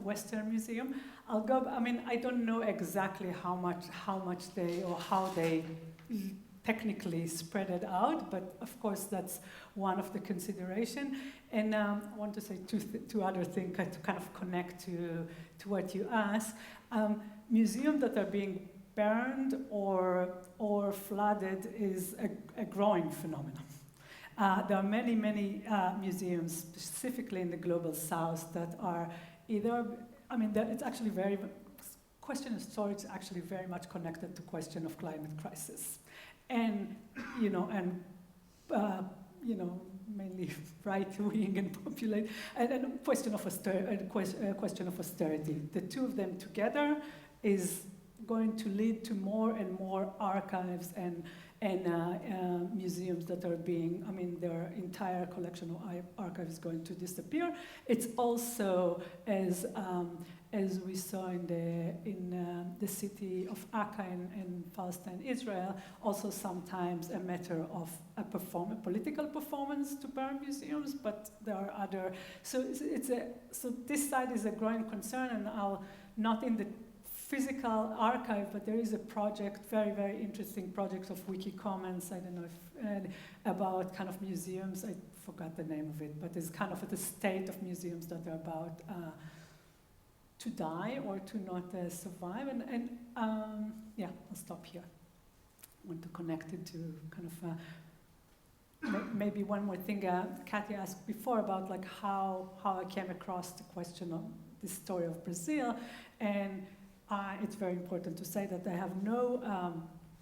Western Museum. I don't know exactly how much they technically spread it out, but of course that's one of the consideration. And I want to say two other things to kind of connect to what you asked. Museums that are being burned or flooded is a growing phenomenon. There are many museums, specifically in the global south, that are either, it's actually question of storage is actually very much connected to question of climate crisis. And, mainly right-wing and populate, and question of austerity. The two of them together is going to lead to more and more archives and museums that are being, their entire collection of archives is going to disappear. It's also, as we saw in the city of Akka in Palestine, Israel, also sometimes a matter of a political performance to burn museums, but there are other. So this side is a growing concern, and not in the physical archive, but there is a project, very interesting project of Wiki Commons, I don't know if, about kind of museums, I forgot the name of it, but it's kind of the state of museums that are about to die or to not survive. And I'll stop here. I want to connect it to kind of, maybe one more thing, Kathy asked before about like how I came across the question of the story of Brazil, and it's very important to say that I have no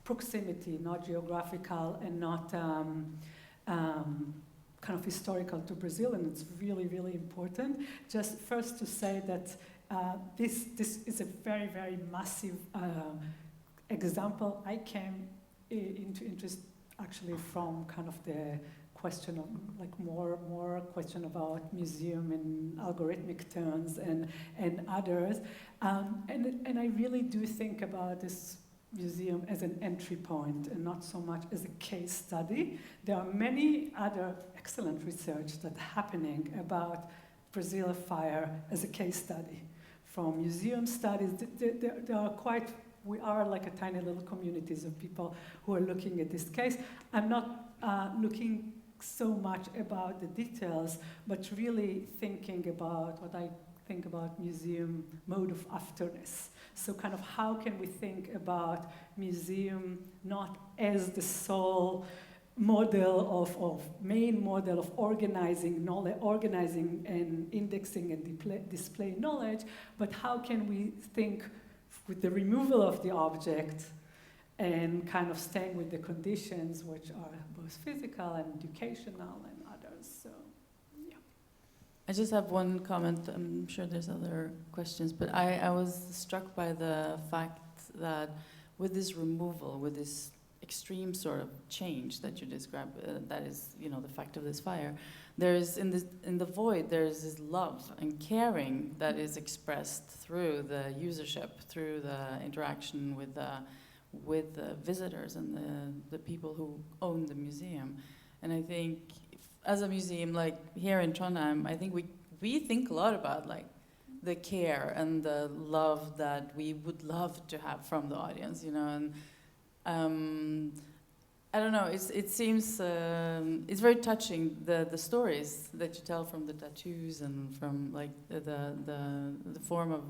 proximity, not geographical and not kind of historical to Brazil, and it's really important. Just first to say that this is a very massive example. I came into interest actually from kind of the question of like more question about museum and algorithmic terms and others, and I really do think about this museum as an entry point and not so much as a case study. There are many other excellent research that's happening about Brazil fire as a case study. From museum studies, there are quite, we are like a tiny little communities of people who are looking at this case. I'm not looking so much about the details, but really thinking about what I think about museum mode of afterness. So kind of how can we think about museum not as the sole model of main model of organizing knowledge, organizing and indexing and display knowledge, but how can we think with the removal of the object and kind of staying with the conditions which are both physical and educational and others. So, yeah. I just have one comment. I'm sure there's other questions, but I was struck by the fact that with this removal, with this extreme sort of change that you describe, that is, you know, the fact of this fire, there's in the void, there's this love and caring that is expressed through the usership, through the interaction with the visitors and the people who own the museum. And I think as a museum, like here in Trondheim, I think we think a lot about like the care and the love that we would love to have from the audience, you know. And I don't know, it seems it's very touching, the stories that you tell from the tattoos and from like the form of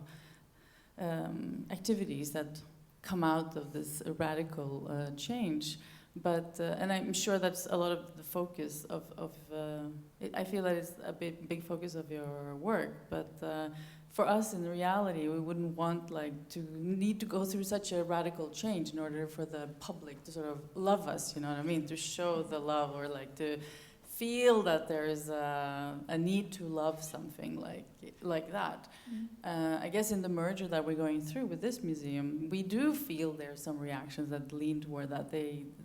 activities that come out of this radical change. But and I'm sure that's a lot of the focus of I feel that it's a big focus of your work. But for us in reality, we wouldn't want like to need to go through such a radical change in order for the public to sort of love us. You know what I mean? To show the love or like to feel that there is a need to love something like that. I guess in the merger that we're going through with this museum, we do feel there's some reactions that lean toward that.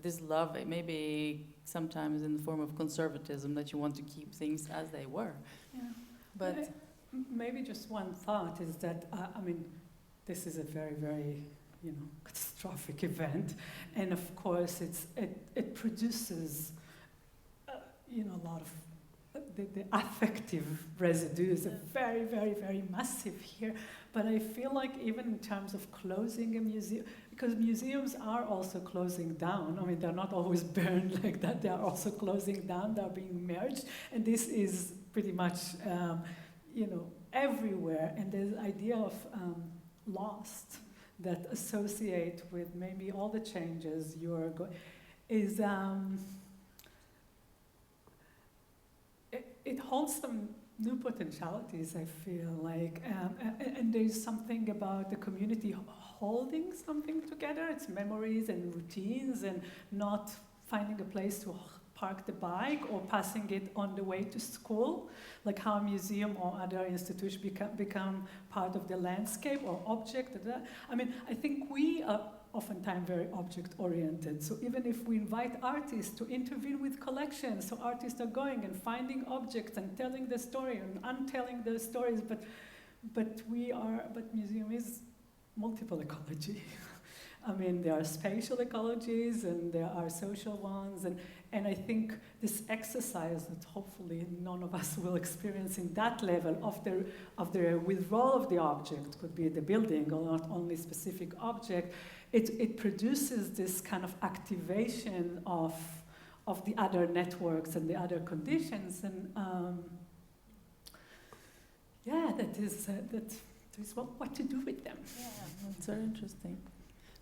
This love, it may be sometimes in the form of conservatism, that you want to keep things as they were. Yeah. But maybe just one thought is that, I mean, this is a very, very, catastrophic event. And of course, it produces a lot of the affective residues are very, very, very massive here. But I feel like even in terms of closing a museum, because museums are also closing down. I mean, they're not always burned like that. They are also closing down. They're being merged. And this is pretty much, everywhere. And there's the idea of lost that associate with maybe all the changes you're going, is, it holds some new potentialities, I feel like, and there's something about the community holding something together. It's memories and routines, and not finding a place to park the bike or passing it on the way to school, like how a museum or other institutions become part of the landscape or object. I mean, I think we are oftentimes very object-oriented. So even if we invite artists to intervene with collections, so artists are going and finding objects and telling the story and untelling the stories, but museum is multiple ecology. I mean, there are spatial ecologies and there are social ones, and I think this exercise that hopefully none of us will experience in that level of the withdrawal of the object, could be the building or not only specific object, it produces this kind of activation of the other networks and the other conditions, and that is what to do with them. Yeah, that's very interesting.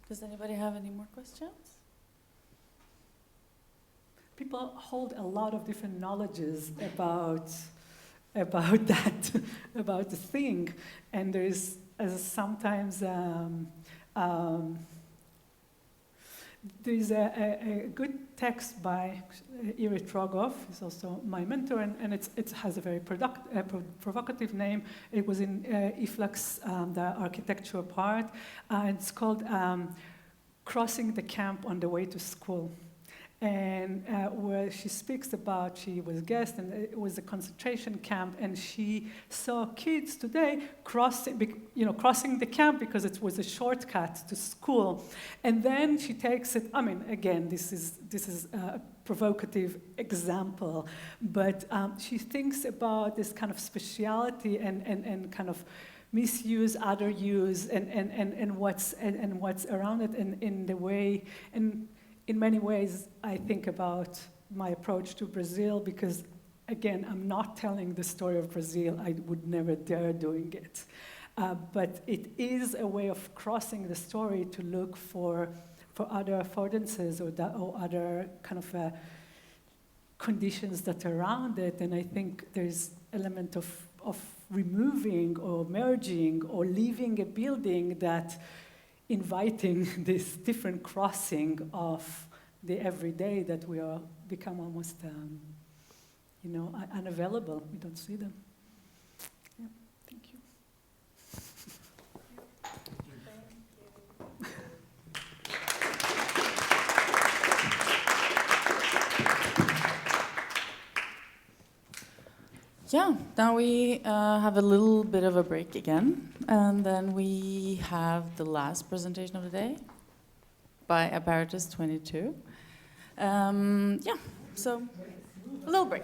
Does anybody have any more questions? People hold a lot of different knowledges about that, about the thing, and there's sometimes there's a good text by Irit Rogov, who's also my mentor, and it has a very provocative name. It was in IFLAC's, the architecture part. It's called Crossing the Camp on the Way to School. And where she speaks about, she was a guest, and it was a concentration camp, and she saw kids today crossing the camp because it was a shortcut to school. And then she takes it, I mean, again, this is a provocative example, but she thinks about this kind of speciality and kind of misuse, other use, and what's around it, in the way, and in many ways, I think about my approach to Brazil because, again, I'm not telling the story of Brazil. I would never dare doing it. But it is a way of crossing the story to look for other affordances or other kind of conditions that are around it. And I think there's element of removing or merging or leaving a building that inviting this different crossing of the everyday that we are become almost, unavailable. We don't see them. Yeah, thank you. Yeah, now we have a little bit of a break again, and then we have the last presentation of the day by Apparatus 22. So a little break.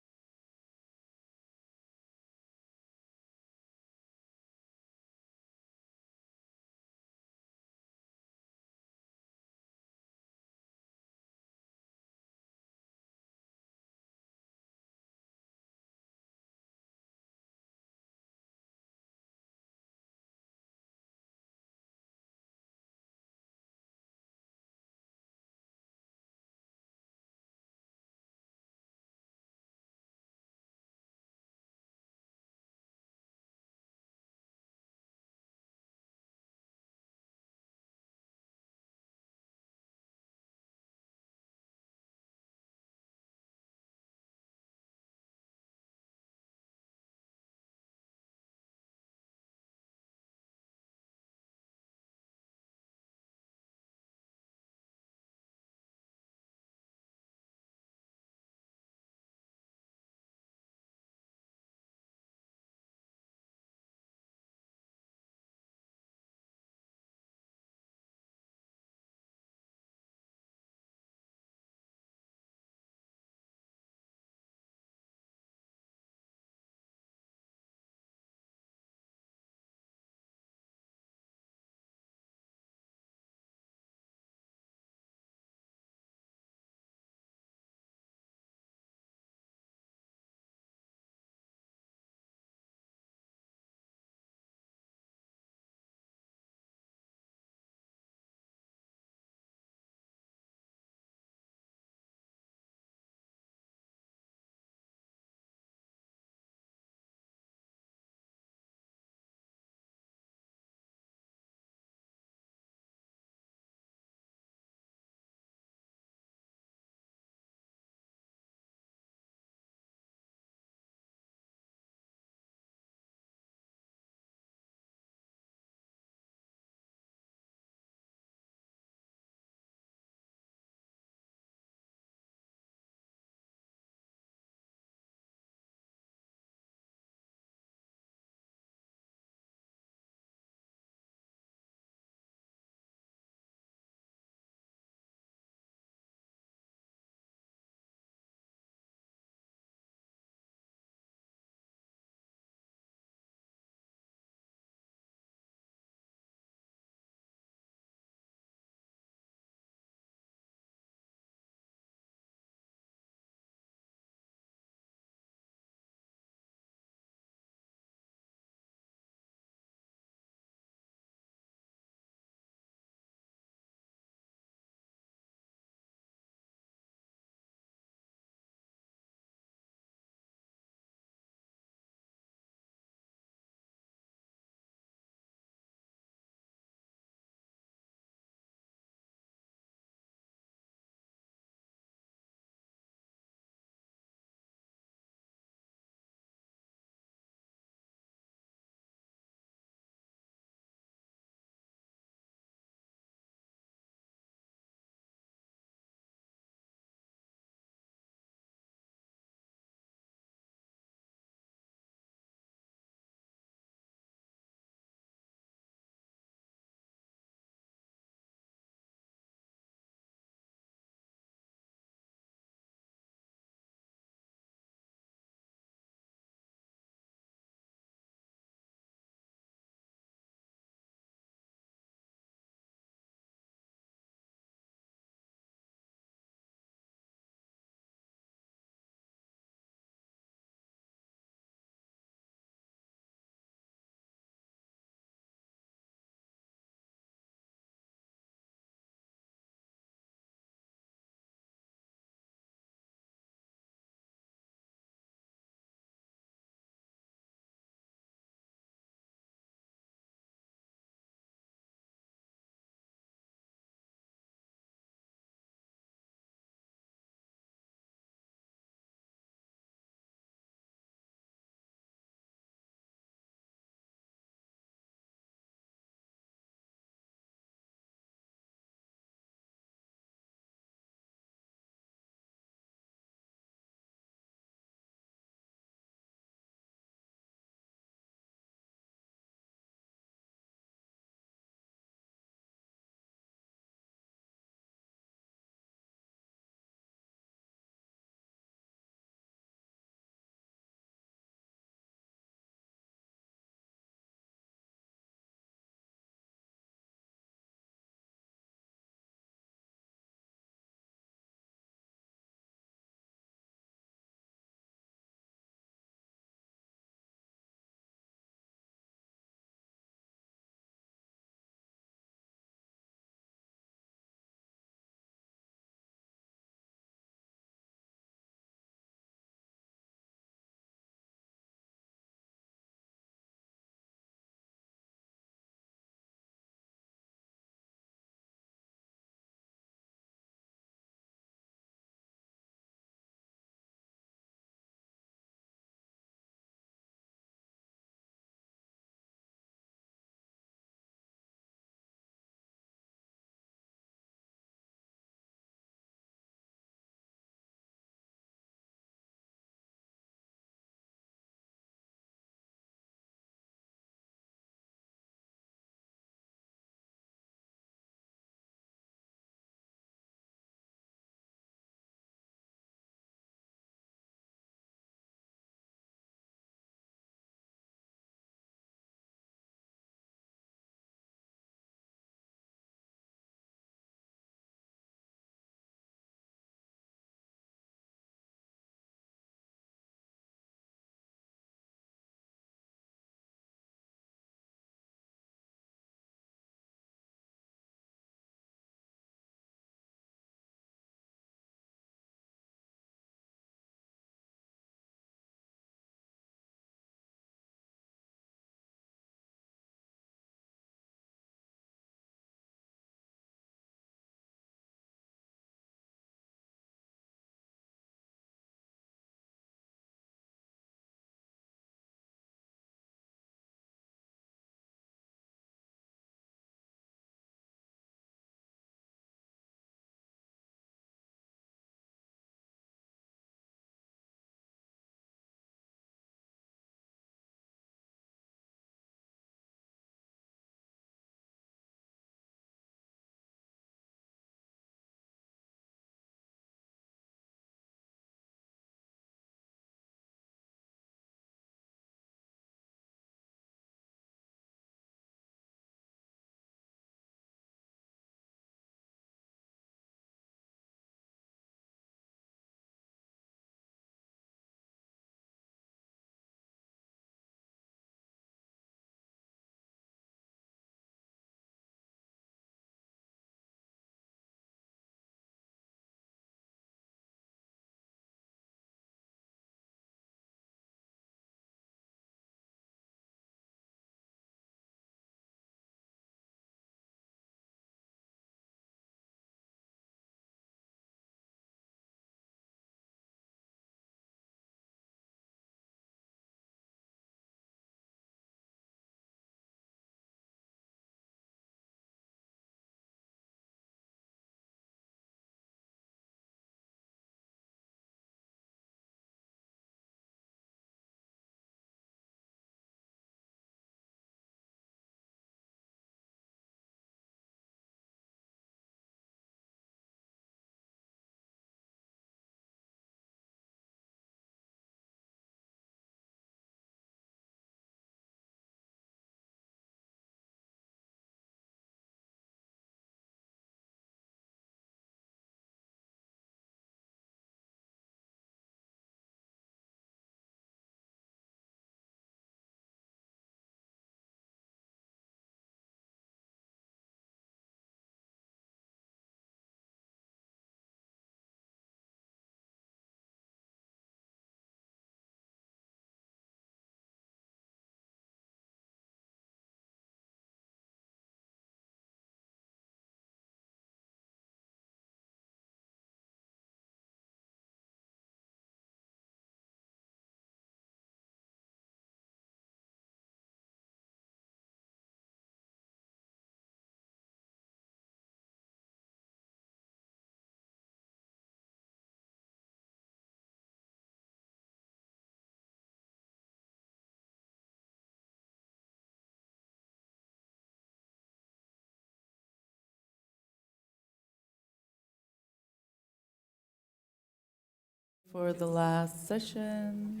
for the last session.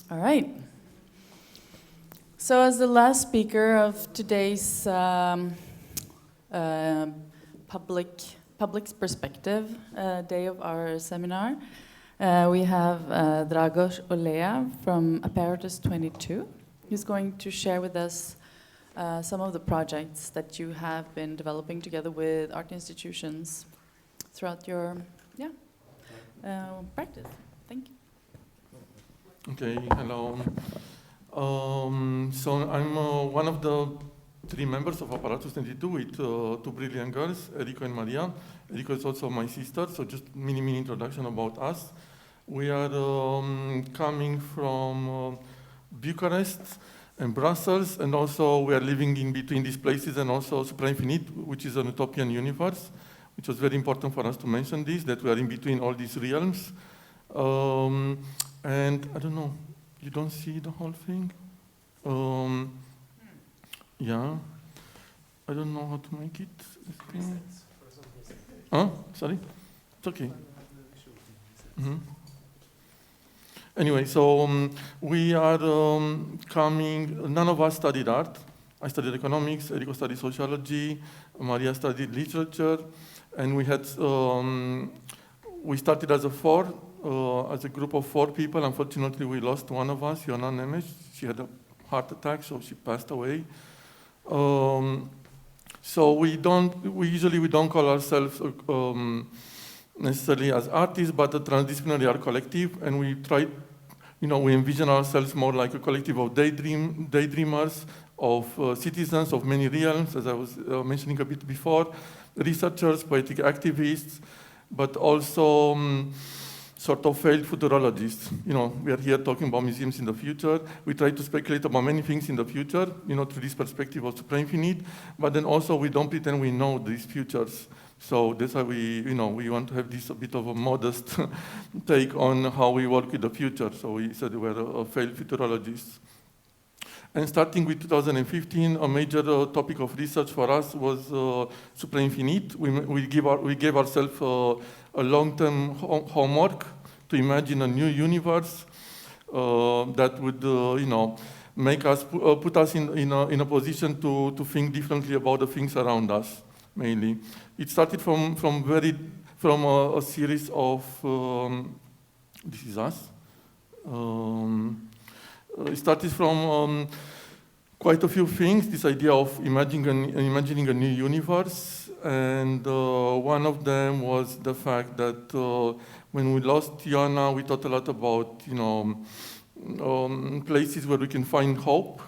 All right. So as the last speaker of today's Public's Perspective day of our seminar, we have Dragos Olea from Apparatus 22, who's going to share with us some of the projects that you have been developing together with art institutions throughout your practice. Thank you. Okay, hello. So I'm one of the 3 members of Apparatus 22 with 2 brilliant girls, Eriko and Maria. Eriko is also my sister, so just mini introduction about us. We are coming from Bucharest and Brussels, and also we are living in between these places and also Supra-Infinite, which is an utopian universe, which was very important for us to mention this, that we are in between all these realms. And I don't know, you don't see the whole thing? Yeah, I don't know how to make it. Huh? Sorry? It's okay. Anyway, so we are coming, none of us studied art. I studied economics, Eriko studied sociology, Maria studied literature, and we had, we started as a group of 4 people. Unfortunately, we lost one of us, Johanna Nemes. She had a heart attack, so she passed away. So we usually don't call ourselves necessarily as artists, but a transdisciplinary art collective, and we try, we envision ourselves more like a collective of daydreamers, of citizens of many realms, as I was mentioning a bit before, researchers, poetic activists, but also sort of failed futurologists. We are here talking about museums in the future. We try to speculate about many things in the future, through this perspective of supra-infinite, but then also we don't pretend we know these futures. So that's why we want to have this a bit of a modest take on how we work with the future. So we said we were failed futurologists. And starting with 2015, a major topic of research for us was supra-infinite. We gave ourselves a long-term homework to imagine a new universe that would, make us put us in a position to think differently about the things around us, mainly. It started from a series of this is us. It started from quite a few things, this idea of imagining a new universe, and one of them was the fact that when we lost Tiana, we thought a lot about places where we can find hope,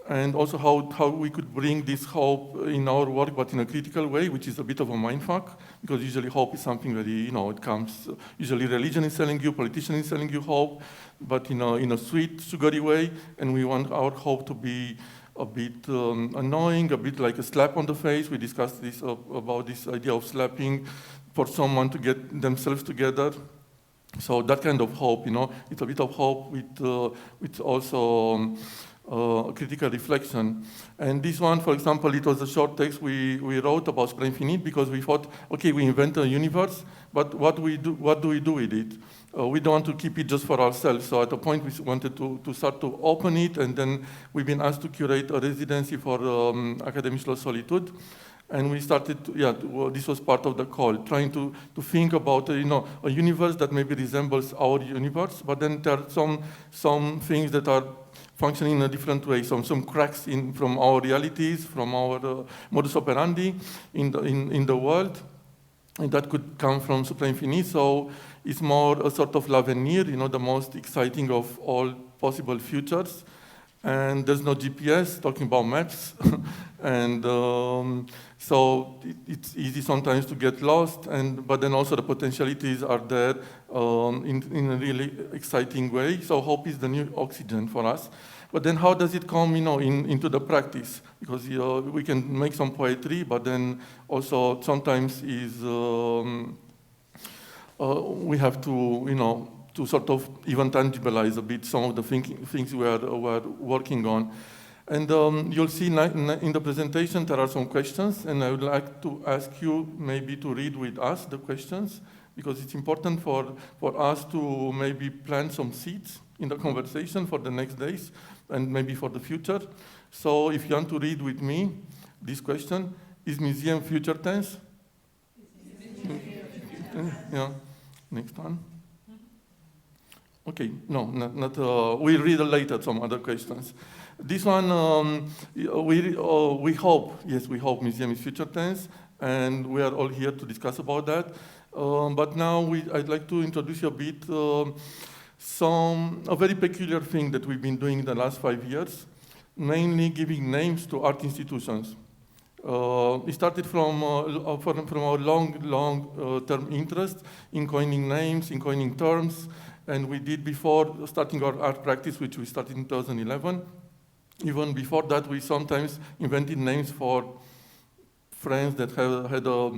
and also how we could bring this hope in our work, but in a critical way, which is a bit of a mindfuck, because usually hope is something very, it comes, usually religion is selling you, politician is selling you hope, but in a sweet, sugary way, and we want our hope to be a bit annoying, a bit like a slap on the face. We discussed this about this idea of slapping for someone to get themselves together. So that kind of hope, it's a bit of hope with also critical reflection. And this one, for example, it was a short text we wrote about supra-infinite because we thought, okay, we invent a universe, but what do we do with it? We don't want to keep it just for ourselves. So at a point, we wanted to start to open it, and then we've been asked to curate a residency for Academic Solitude. And we started, this was part of the call, trying to think about, a universe that maybe resembles our universe, but then there are some things that are functioning in a different way, some cracks from our realities, from our modus operandi in the world, and that could come from supra-infinite. So it's more a sort of l'avenir, the most exciting of all possible futures. And there's no GPS, talking about maps. And so it's easy sometimes to get lost, but then also the potentialities are there in a really exciting way. So hope is the new oxygen for us. But then how does it come, into the practice? Because we can make some poetry, but then also sometimes we have to, to sort of even tangibilize a bit some of the things we are working on. And you'll see in the presentation there are some questions, and I would like to ask you maybe to read with us the questions, because it's important for us to maybe plant some seeds in the conversation for the next days and maybe for the future. So if you want to read with me this question, is museum future tense? Yeah, next one. Okay, no, not we'll read later some other questions. This one, we hope, yes, we hope museum is future tense, and we are all here to discuss about that. But now I'd like to introduce you a bit a very peculiar thing that we've been doing in the last 5 years, mainly giving names to art institutions. It started from our long-term interest in coining names, in coining terms, and we did before starting our art practice, which we started in 2011. Even before that, we sometimes invented names for friends that had a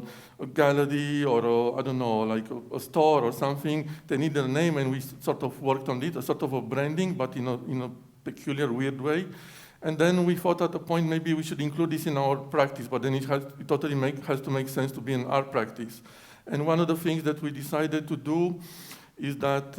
gallery or I don't know, like a store or something. They needed a name, and we sort of worked on it, a sort of a branding, but in a peculiar, weird way. And then we thought at a point maybe we should include this in our practice, but then it totally has to make sense to be an art practice. And one of the things that we decided to do is that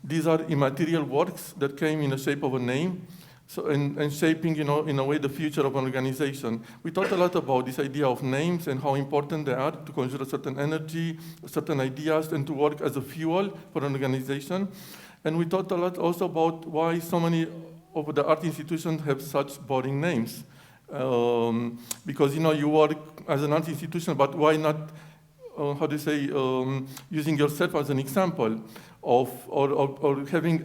these are immaterial works that came in the shape of a name, so and shaping, in a way, the future of an organization. We talked a lot about this idea of names and how important they are to conjure a certain energy, certain ideas, and to work as a fuel for an organization. And we talked a lot also about why so many of the art institutions have such boring names. Because, you work as an art institution, but why not, using yourself as an example of, or having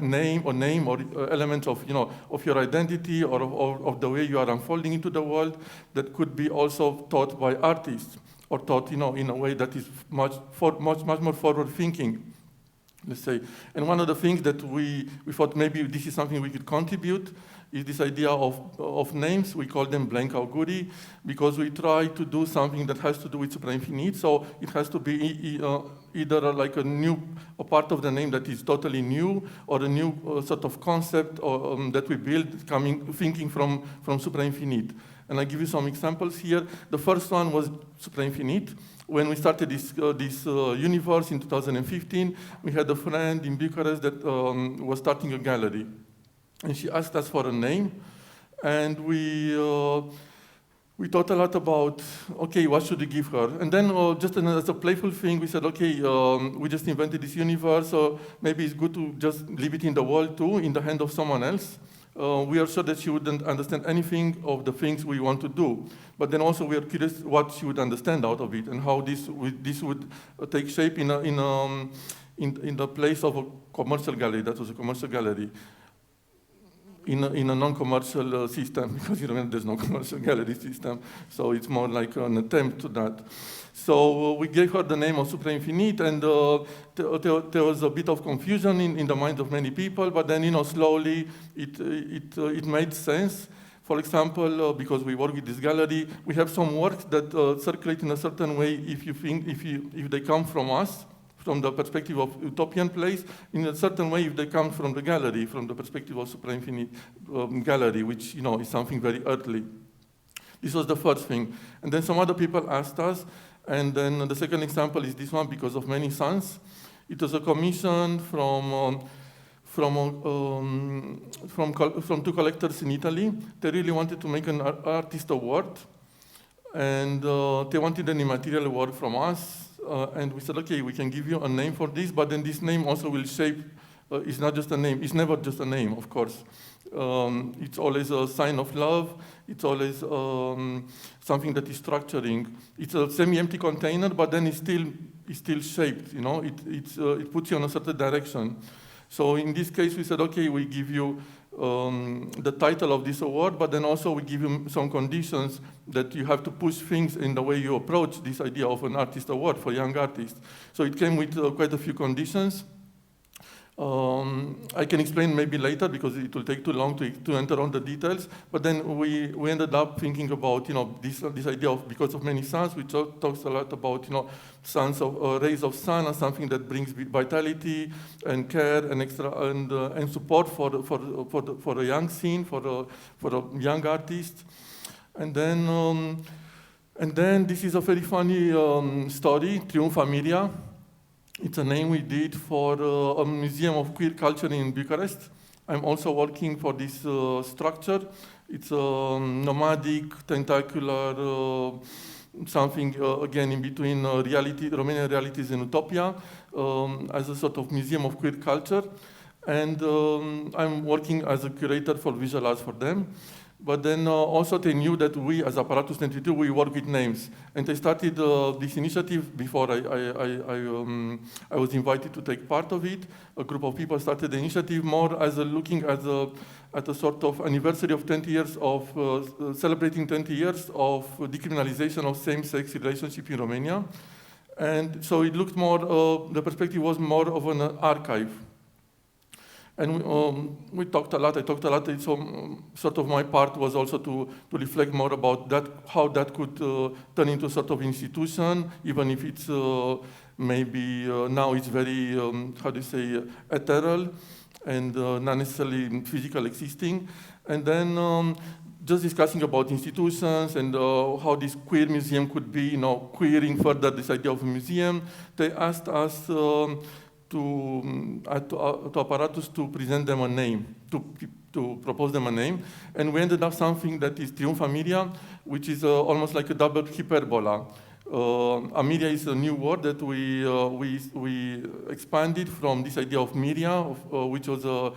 name or elements of, of your identity or of the way you are unfolding into the world that could be also taught by artists or taught, in a way that is much more forward thinking, let's say. And one of the things that we thought maybe this is something we could contribute is this idea of names. We call them blank auguri, because we try to do something that has to do with superinfinite. So it has to be either like a part of the name that is totally new, or a new sort of concept that we build thinking from superinfinite. And I give you some examples here. The first one was superinfinite. When we started this universe in 2015, we had a friend in Bucharest that was starting a gallery. And she asked us for a name, and we thought a lot about, okay, what should we give her? And then just as a playful thing, we said, okay, we just invented this universe, so maybe it's good to just leave it in the world too, in the hand of someone else. We are sure that she wouldn't understand anything of the things we want to do. But then also we are curious what she would understand out of it, and how this would take shape in the place of a commercial gallery. That was a commercial gallery. In a non-commercial system, because there's no commercial gallery system, so it's more like an attempt to that. So we gave her the name of superinfinite, and there was a bit of confusion in the minds of many people, but then slowly it made sense. For example, because we work with this gallery, we have some works that circulate in a certain way if they come from us, from the perspective of utopian place, in a certain way if they come from the gallery, from the perspective of superinfinite gallery, which is something very earthly. This was the first thing. And then some other people asked us, and then the second example is this one, because of many suns. It was a commission from two collectors in Italy. They really wanted to make an artist award, and they wanted an immaterial award from us. And we said, okay, we can give you a name for this, but then this name also will shape, it's not just a name, it's never just a name, of course. It's always a sign of love, it's always something that is structuring. It's a semi-empty container, but then it's still shaped, it puts you in a certain direction. So in this case, we said, okay, we give you the title of this award, but then also we give you some conditions that you have to push things in the way you approach this idea of an artist award for young artists. So it came with quite a few conditions. I can explain maybe later because it will take too long to enter on the details. But then we ended up thinking about this idea of because of many suns. We talks a lot about suns of rays of sun as something that brings vitality and care and extra and support for a young scene for a young artist. And then And then this is a very funny story, Triumphamilia. It's a name we did for a museum of queer culture in Bucharest. I'm also working for this structure. It's a nomadic, tentacular, something again in between Romanian realities and utopia, as a sort of museum of queer culture. And I'm working as a curator for visual arts for them. But then also they knew that we, as Apparatus 22, we work with names. And they started this initiative before I was invited to take part of it. A group of people started the initiative more as looking at a sort of anniversary of 20 years of, celebrating 20 years of decriminalization of same-sex relationship in Romania. And so it looked more, the perspective was more of an archive. And we talked a lot, I talked a lot, so sort of my part was also to reflect more about that, how that could turn into a sort of institution, even if it's maybe now it's very, how do you say, ethereal and not necessarily physical existing. And then just discussing about institutions and how this queer museum could be, queering further this idea of a museum, they asked us to Apparatus to present them a name, to propose them a name. And we ended up something that is Triumphamilia, which is almost like a double hyperbola. Amilia is a new word that we expanded from this idea of media, which was how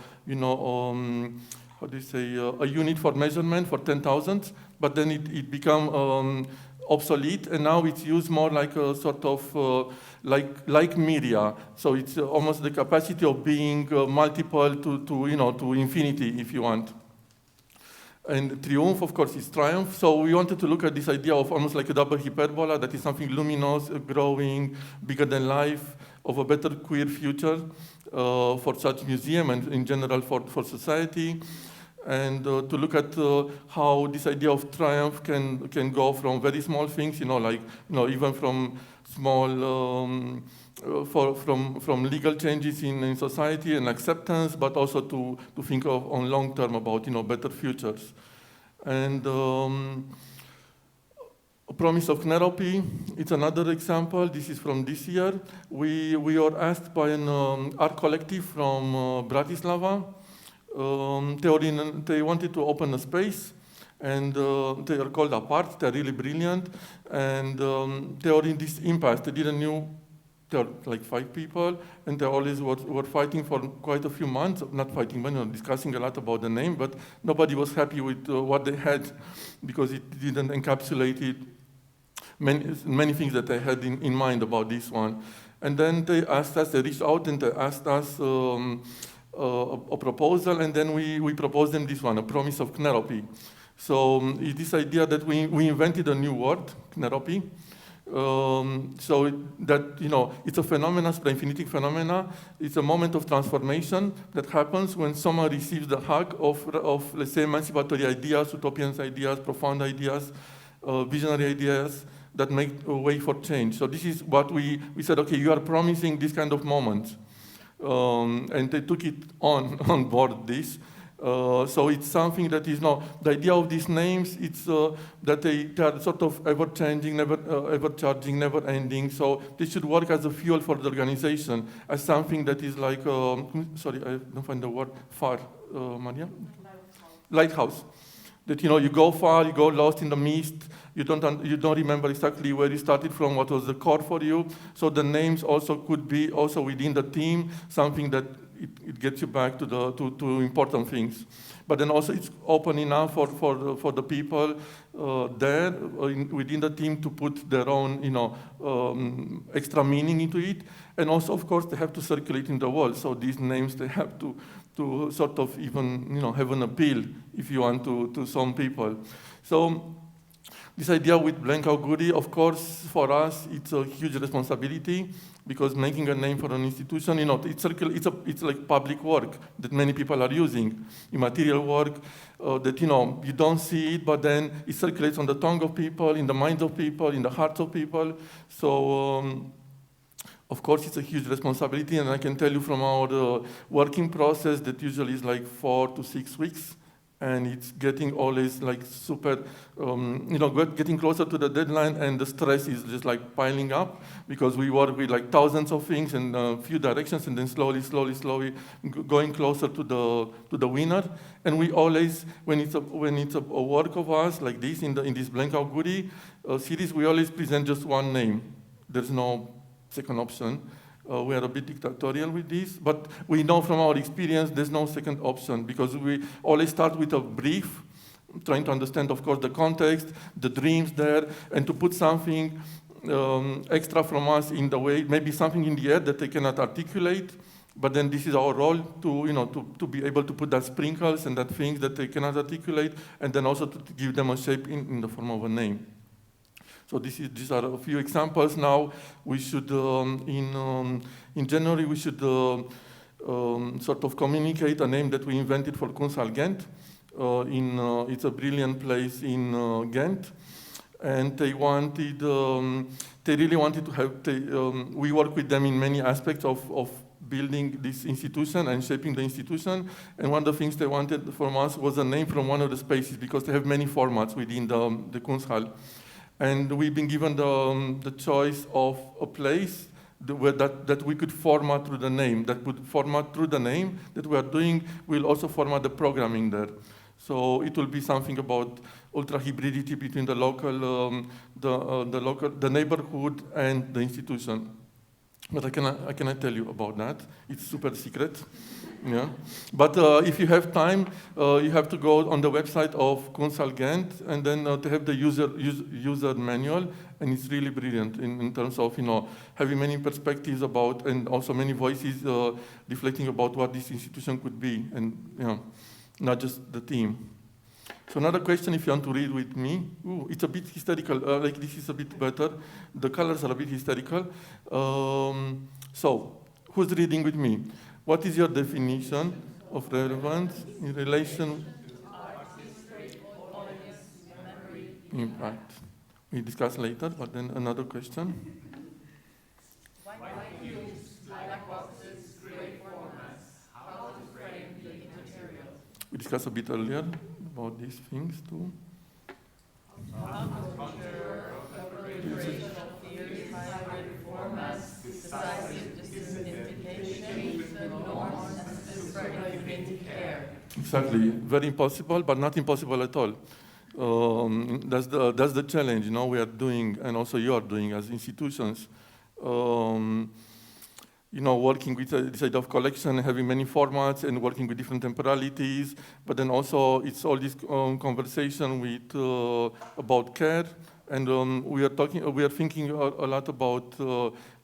do you say, a unit for measurement for 10,000, but then it became obsolete, and now it's used more like a sort of like media. So it's almost the capacity of being multiple to infinity, if you want. And triumph, of course, is triumph. So we wanted to look at this idea of almost like a double hyperbola, that is something luminous, growing, bigger than life, of a better queer future for such museum and in general for society. And to look at how this idea of triumph can go from very small things, even from small, from legal changes in society and acceptance, but also to think of on long term about better futures. And a promise of Kneropi, it's another example. This is from this year. We were asked by an art collective from Bratislava. They wanted to open a space, and they are called Apart. They're really brilliant, and they are in this impasse. They didn't know. There are like 5 people, and they always were fighting for quite a few months. Not fighting, but discussing a lot about the name. But nobody was happy with what they had, because it didn't encapsulate it. Many things that they had in mind about this one. And then they asked us. They reached out and they asked us a proposal, and then we proposed them this one, a promise of Kneropi. So it's this idea that we invented a new word, Kneropi. So that, it's a phenomenon, infinitic phenomena. It's a moment of transformation that happens when someone receives the hug of let's say, emancipatory ideas, utopian ideas, profound ideas, visionary ideas that make a way for change. So this is what we said, okay, you are promising this kind of moment. And they took it on board this. So it's something that is the idea of these names. It's that they are sort of ever-changing, ever-charging, never-ending. So they should work as a fuel for the organization, as something that is like, sorry, I don't find the word, far, Maria? Lighthouse. That, you go far, you go lost in the mist, you don't remember exactly where you started from, what was the core for you. So the names also could be also within the team, something that it gets you back to important things. But then also it's open enough for the people there within the team to put their own extra meaning into it. And also, of course, they have to circulate in the world. So these names, they have to sort of even have an appeal, if you want, to some people. So this idea with Blanca Auguri, of course, for us, it's a huge responsibility, because making a name for an institution, it's like public work that many people are using, immaterial work that you don't see it, but then it circulates on the tongue of people, in the minds of people, in the hearts of people. So of course, it's a huge responsibility, and I can tell you from our working process that usually is like 4 to 6 weeks and it's getting always like super, getting closer to the deadline, and the stress is just like piling up because we work with like thousands of things in a few directions, and then slowly going closer to the winner. And we always, when it's a work of us like this in this blank out goodie series, we always present just one name. There's no second option. We are a bit dictatorial with this, but we know from our experience there's no second option because we always start with a brief, trying to understand, of course, the context, the dreams there, and to put something extra from us in the way, maybe something in the air that they cannot articulate, but then this is our role to be able to put that sprinkles and that things that they cannot articulate, and then also to give them a shape in the form of a name. So these are a few examples. Now we should, in January, we should sort of communicate a name that we invented for Kunsthalle Ghent. It's a brilliant place in Ghent, and they really wanted to have. We work with them in many aspects of building this institution and shaping the institution. And one of the things they wanted from us was a name from one of the spaces because they have many formats within the Kunsthalle. And we've been given the choice of a place that we could format through the name, that would format through the name that we are doing. We'll also format the programming there. So it will be something about ultra hybridity between the local, the neighborhood and the institution. But I cannot tell you about that. It's super secret. Yeah. But if you have time, you have to go on the website of Kunsthalle Ghent, and then they have the user manual, and it's really brilliant in terms of having many perspectives about, and also many voices reflecting about what this institution could be, and not just the team. So another question, if you want to read with me. Ooh, it's a bit hysterical. Like this is a bit better. The colors are a bit hysterical. So who's reading with me? What is your definition of relevance in relation impact? We discuss later, but then another question. Why use black boxes, gray formats? How to frame the material? We discussed a bit earlier about these things too. How to conjure a proliferation of theories, hybrid formats, decisive disidentification, norms, and systematic care. Exactly, very impossible, but not impossible at all. That's the challenge, we are doing, and also you are doing as institutions. Working with this idea of collection, having many formats, and working with different temporalities. But then also, it's all this conversation with about care, and we are thinking a lot about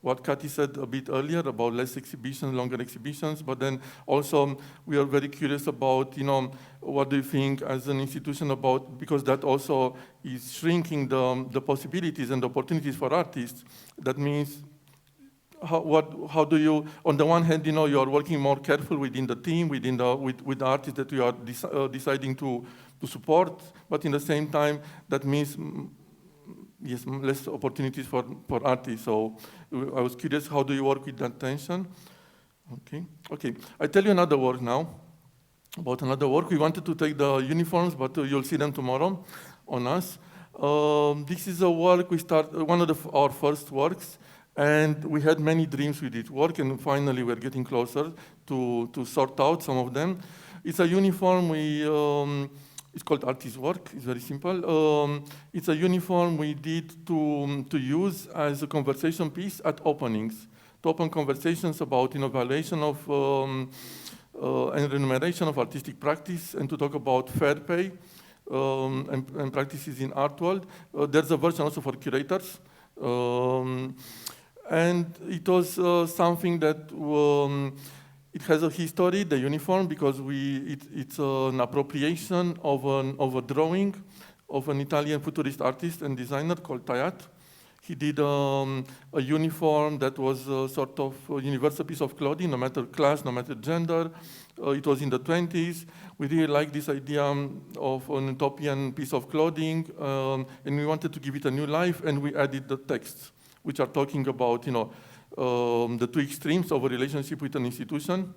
what Kati said a bit earlier about less exhibitions, longer exhibitions. But then also, we are very curious about what do you think as an institution about, because that also is shrinking the possibilities and the opportunities for artists. That means, how do you, on the one hand, you are working more careful within the team, with the artists that you are deciding to support, but in the same time, that means yes, less opportunities for artists. So I was curious, how do you work with that tension? Okay. I tell you another work now, about another work. We wanted to take the uniforms, but you'll see them tomorrow on us. This is a work we one of our first works. And we had many dreams with this work, and finally we're getting closer to sort out some of them. It's a uniform it's called artist work, it's very simple. It's a uniform we did to use as a conversation piece at openings, to open conversations about evaluation of and remuneration of artistic practice, and to talk about fair pay and practices in art world. There's a version also for curators. And it was something that it has a history, the uniform, because it's an appropriation of a drawing of an Italian futurist artist and designer called Tayat. He did a uniform that was a sort of a universal piece of clothing, no matter class, no matter gender. It was in the 20s. We really liked this idea of an utopian piece of clothing, and we wanted to give it a new life, and we added the texts, which are talking about, the two extremes of a relationship with an institution.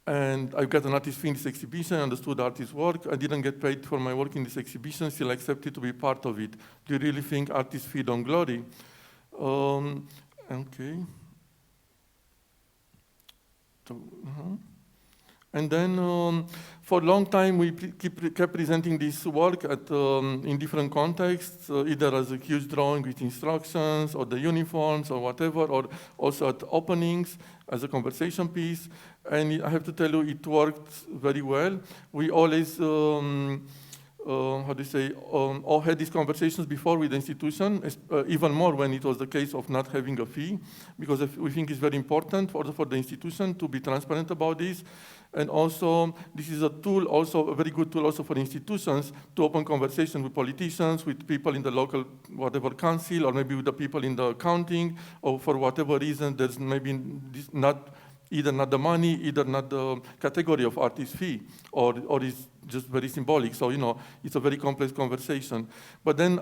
And I got an artist fee in this exhibition, understood the artist's work. I didn't get paid for my work in this exhibition, still accepted to be part of it. Do you really think artists feed on glory? Okay. And then for a long time, we kept presenting this work in different contexts, either as a huge drawing with instructions, or the uniforms, or whatever, or also at openings as a conversation piece. And I have to tell you, it worked very well. We always, all had these conversations before with the institution, even more when it was the case of not having a fee, because we think it's very important for the institution to be transparent about this. And also, this is a tool, also a very good tool also for institutions to open conversation with politicians, with people in the local, whatever council, or maybe with the people in the accounting, or for whatever reason, there's maybe either not the money, either not the category of artist fee, or it's just very symbolic. So, it's a very complex conversation. But then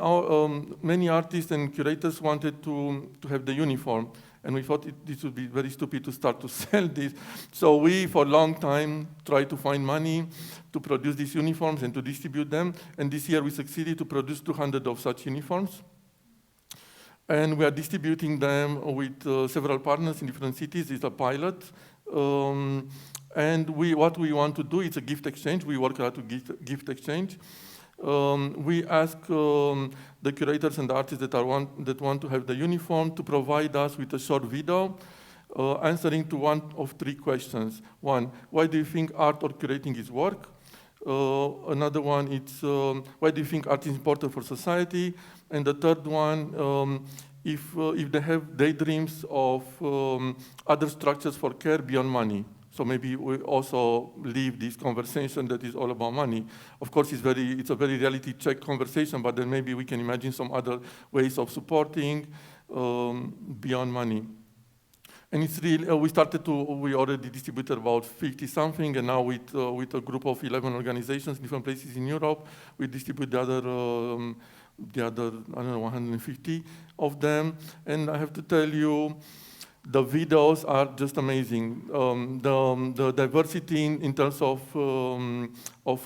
many artists and curators wanted to have the uniform. And we thought this would be very stupid to start to sell this. So we, for a long time, tried to find money to produce these uniforms and to distribute them. And this year we succeeded to produce 200 of such uniforms. And we are distributing them with several partners in different cities. It's a pilot. And what we want to do is a gift exchange. We work out to gift exchange. We ask the curators and the artists that want to have the uniform to provide us with a short video answering to one of three questions. One, why do you think art or curating is work? Another one, it's why do you think art is important for society? And the third one, if they have daydreams of other structures for care beyond money. So maybe we also leave this conversation that is all about money. Of course, it's a very reality check conversation, but then maybe we can imagine some other ways of supporting beyond money. And it's really, we already distributed about 50 something, and now with a group of 11 organizations in different places in Europe, we distribute the other, I don't know, 150 of them. And I have to tell you, the videos are just amazing. The diversity in terms of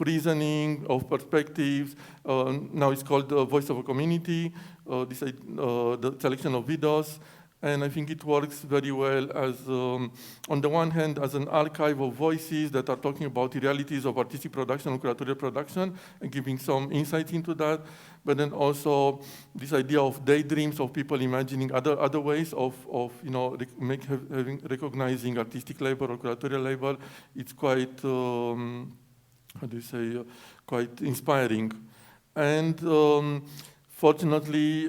reasoning, of perspectives. Now it's called the Voice of a Community, the selection of videos. And I think it works very well as, on the one hand, as an archive of voices that are talking about the realities of artistic production or curatorial production and giving some insight into that. But then also this idea of daydreams of people imagining other ways of recognizing artistic labor or curatorial labor. It's quite, quite inspiring. And fortunately,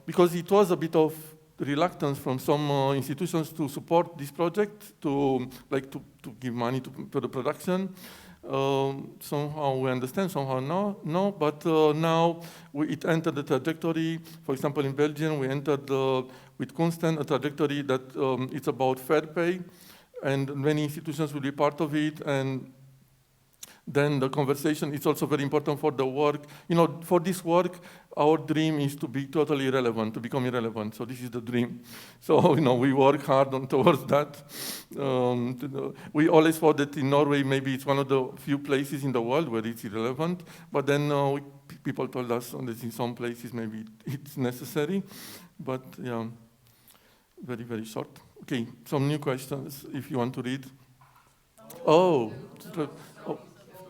because it was a bit of reluctance from some institutions to support this project, to give money to the production. Somehow we understand, somehow no. But now it entered the trajectory. For example, in Belgium, we entered with Kunsten a trajectory that it's about fair pay, and many institutions will be part of it. And then the conversation is also very important for the work. For this work, our dream is to be totally irrelevant, to become irrelevant. So this is the dream. So, we work hard towards that. We always thought that in Norway, maybe it's one of the few places in the world where it's irrelevant. But then people told us that in some places maybe it's necessary. But yeah, very, very short. Okay, some new questions if you want to read.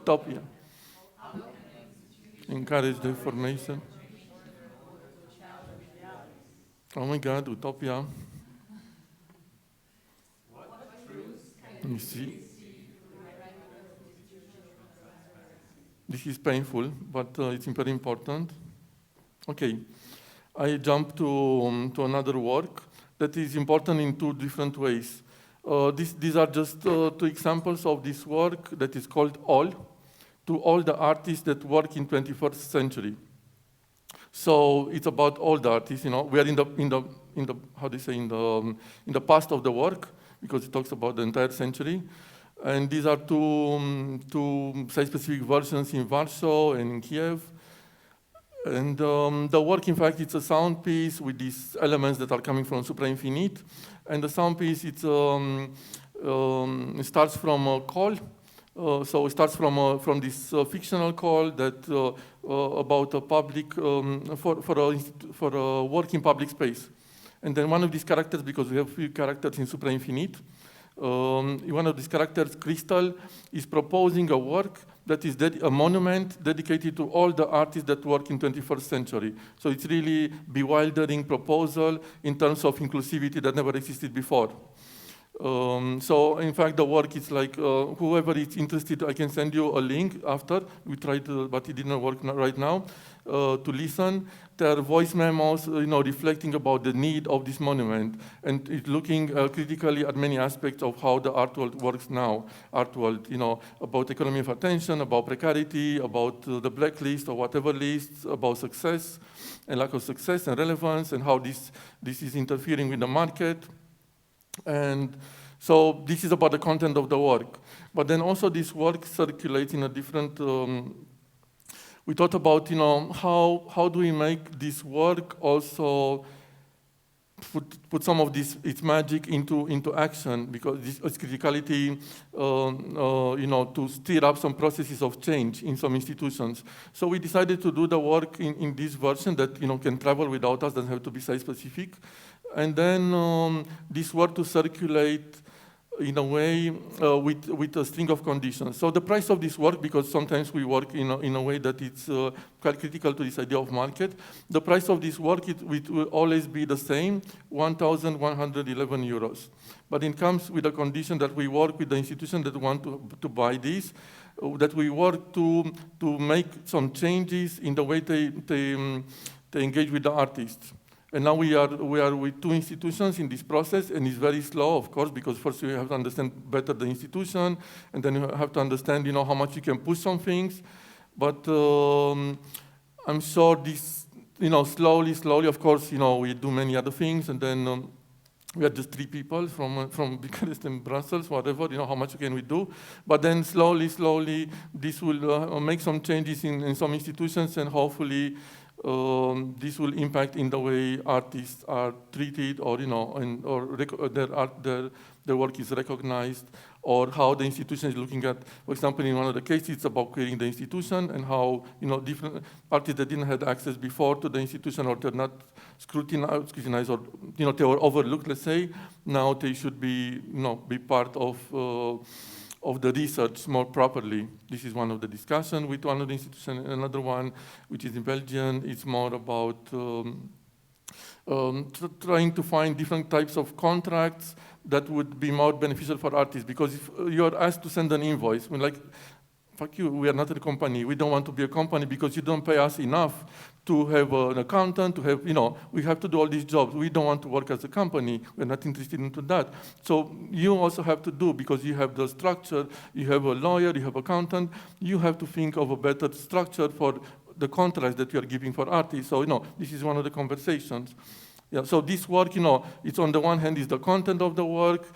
Utopia. Encourage the formation. Oh my God, utopia. You see? This is painful, but it's very important. Okay, I jump to another work that is important in two different ways. These are just two examples of this work that is called All, to all the artists that work in 21st century. So it's about all the artists. We are in the past of the work, because it talks about the entire century. And these are two site-specific versions in Warsaw and in Kiev. And the work, in fact, it's a sound piece with these elements that are coming from Supra Infinite. And the sound piece, it's It starts from a call. So it starts from this fictional call that about a public for a work in public space, and then one of these characters, because we have few characters in Supra Infinite, one of these characters, Crystal, is proposing a work that is a monument dedicated to all the artists that work in 21st century. So it's really bewildering proposal in terms of inclusivity that never existed before. So in fact, the work is like, whoever is interested, I can send you a link after. We tried, but it didn't work right now, to listen. There are voice memos, reflecting about the need of this monument, and it's looking critically at many aspects of how the art world works now. Art world, about economy of attention, about precarity, about the blacklist or whatever lists, about success and lack of success and relevance, and how this is interfering with the market. And so this is about the content of the work. But then also this work circulates in a different, we thought about, how do we make this work also put some of its magic into action, because this criticality, to stir up some processes of change in some institutions. So we decided to do the work in this version that, can travel without us, doesn't have to be site-specific. And then this work to circulate in a way with a string of conditions. So the price of this work, because sometimes we work in a way that it's quite critical to this idea of market, the price of this work it will always be the same, 1,111 euros. But it comes with a condition that we work with the institution that want to buy this, that we work to make some changes in the way they engage with the artists. And now we are with two institutions in this process, and it's very slow, of course, because first you have to understand better the institution, and then you have to understand, how much you can push some things. But I'm sure this, slowly, of course, we do many other things, and then we are just 3 people from Bucharest and Brussels, whatever, how much can we do. But then slowly, this will make some changes in some institutions, and hopefully this will impact in the way artists are treated, or their work is recognized, or how the institution is looking at. For example, in one of the cases, it's about creating the institution, and how different artists that didn't have access before to the institution, or they're not scrutinized, or they were overlooked, let's say. Now they should be be part of the research more properly. This is one of the discussions with one of the institutions. Another one, which is in Belgium, is more about trying to find different types of contracts that would be more beneficial for artists. Because if you are asked to send an invoice, fuck you, we are not a company. We don't want to be a company because you don't pay us enough to have an accountant, to have, we have to do all these jobs. We don't want to work as a company. We're not interested into that. So you also have to do, because you have the structure, you have a lawyer, you have an accountant, you have to think of a better structure for the contracts that you are giving for artists. So, this is one of the conversations. Yeah, so this work, it's on the one hand is the content of the work,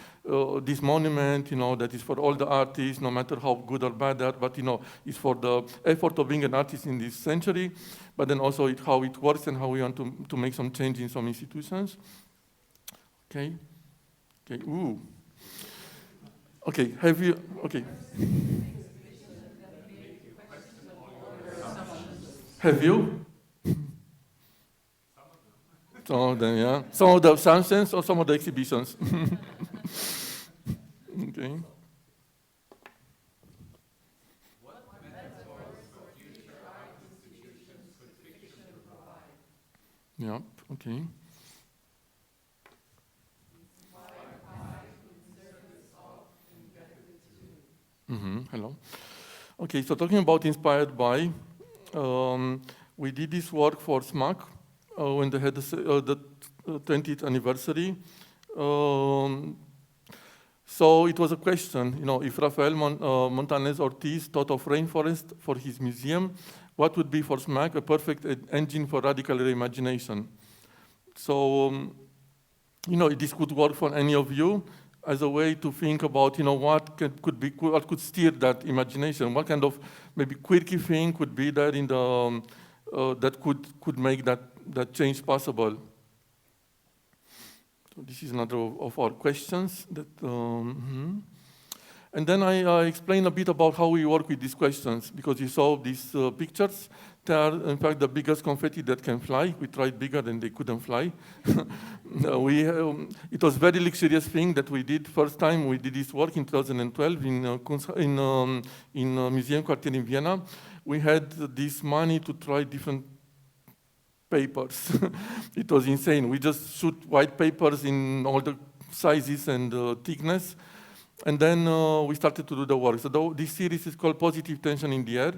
this monument, that is for all the artists, no matter how good or bad they are, but, it's for the effort of being an artist in this century, but then also how it works and how we want to make some change in some institutions. Okay, ooh. Okay, have you, okay. Have you? Some of them, yeah. Some of the sanctions or some of the exhibitions. Okay. What mentors for future art institutions could fiction provide? Yeah, okay. Hello. Okay, so talking about inspired by, we did this work for SMAC when they had the 20th anniversary. So it was a question, if Rafael Montañez Ortiz thought of rainforest for his museum, what would be for SMAC a perfect engine for radical reimagination? So, this could work for any of you as a way to think about, what could steer that imagination, what kind of maybe quirky thing could be there in the that could make that change possible. So this is another of our questions. And then I explain a bit about how we work with these questions, because you saw these pictures. They are, in fact, the biggest confetti that can fly. We tried bigger and they couldn't fly. It was a very luxurious thing that we did. First time we did this work in 2012 in Museum Quartier in Vienna. We had this money to try different papers. It was insane. We just shoot white papers in all the sizes and thickness. And then we started to do the work. So this series is called Positive Tension in the Air.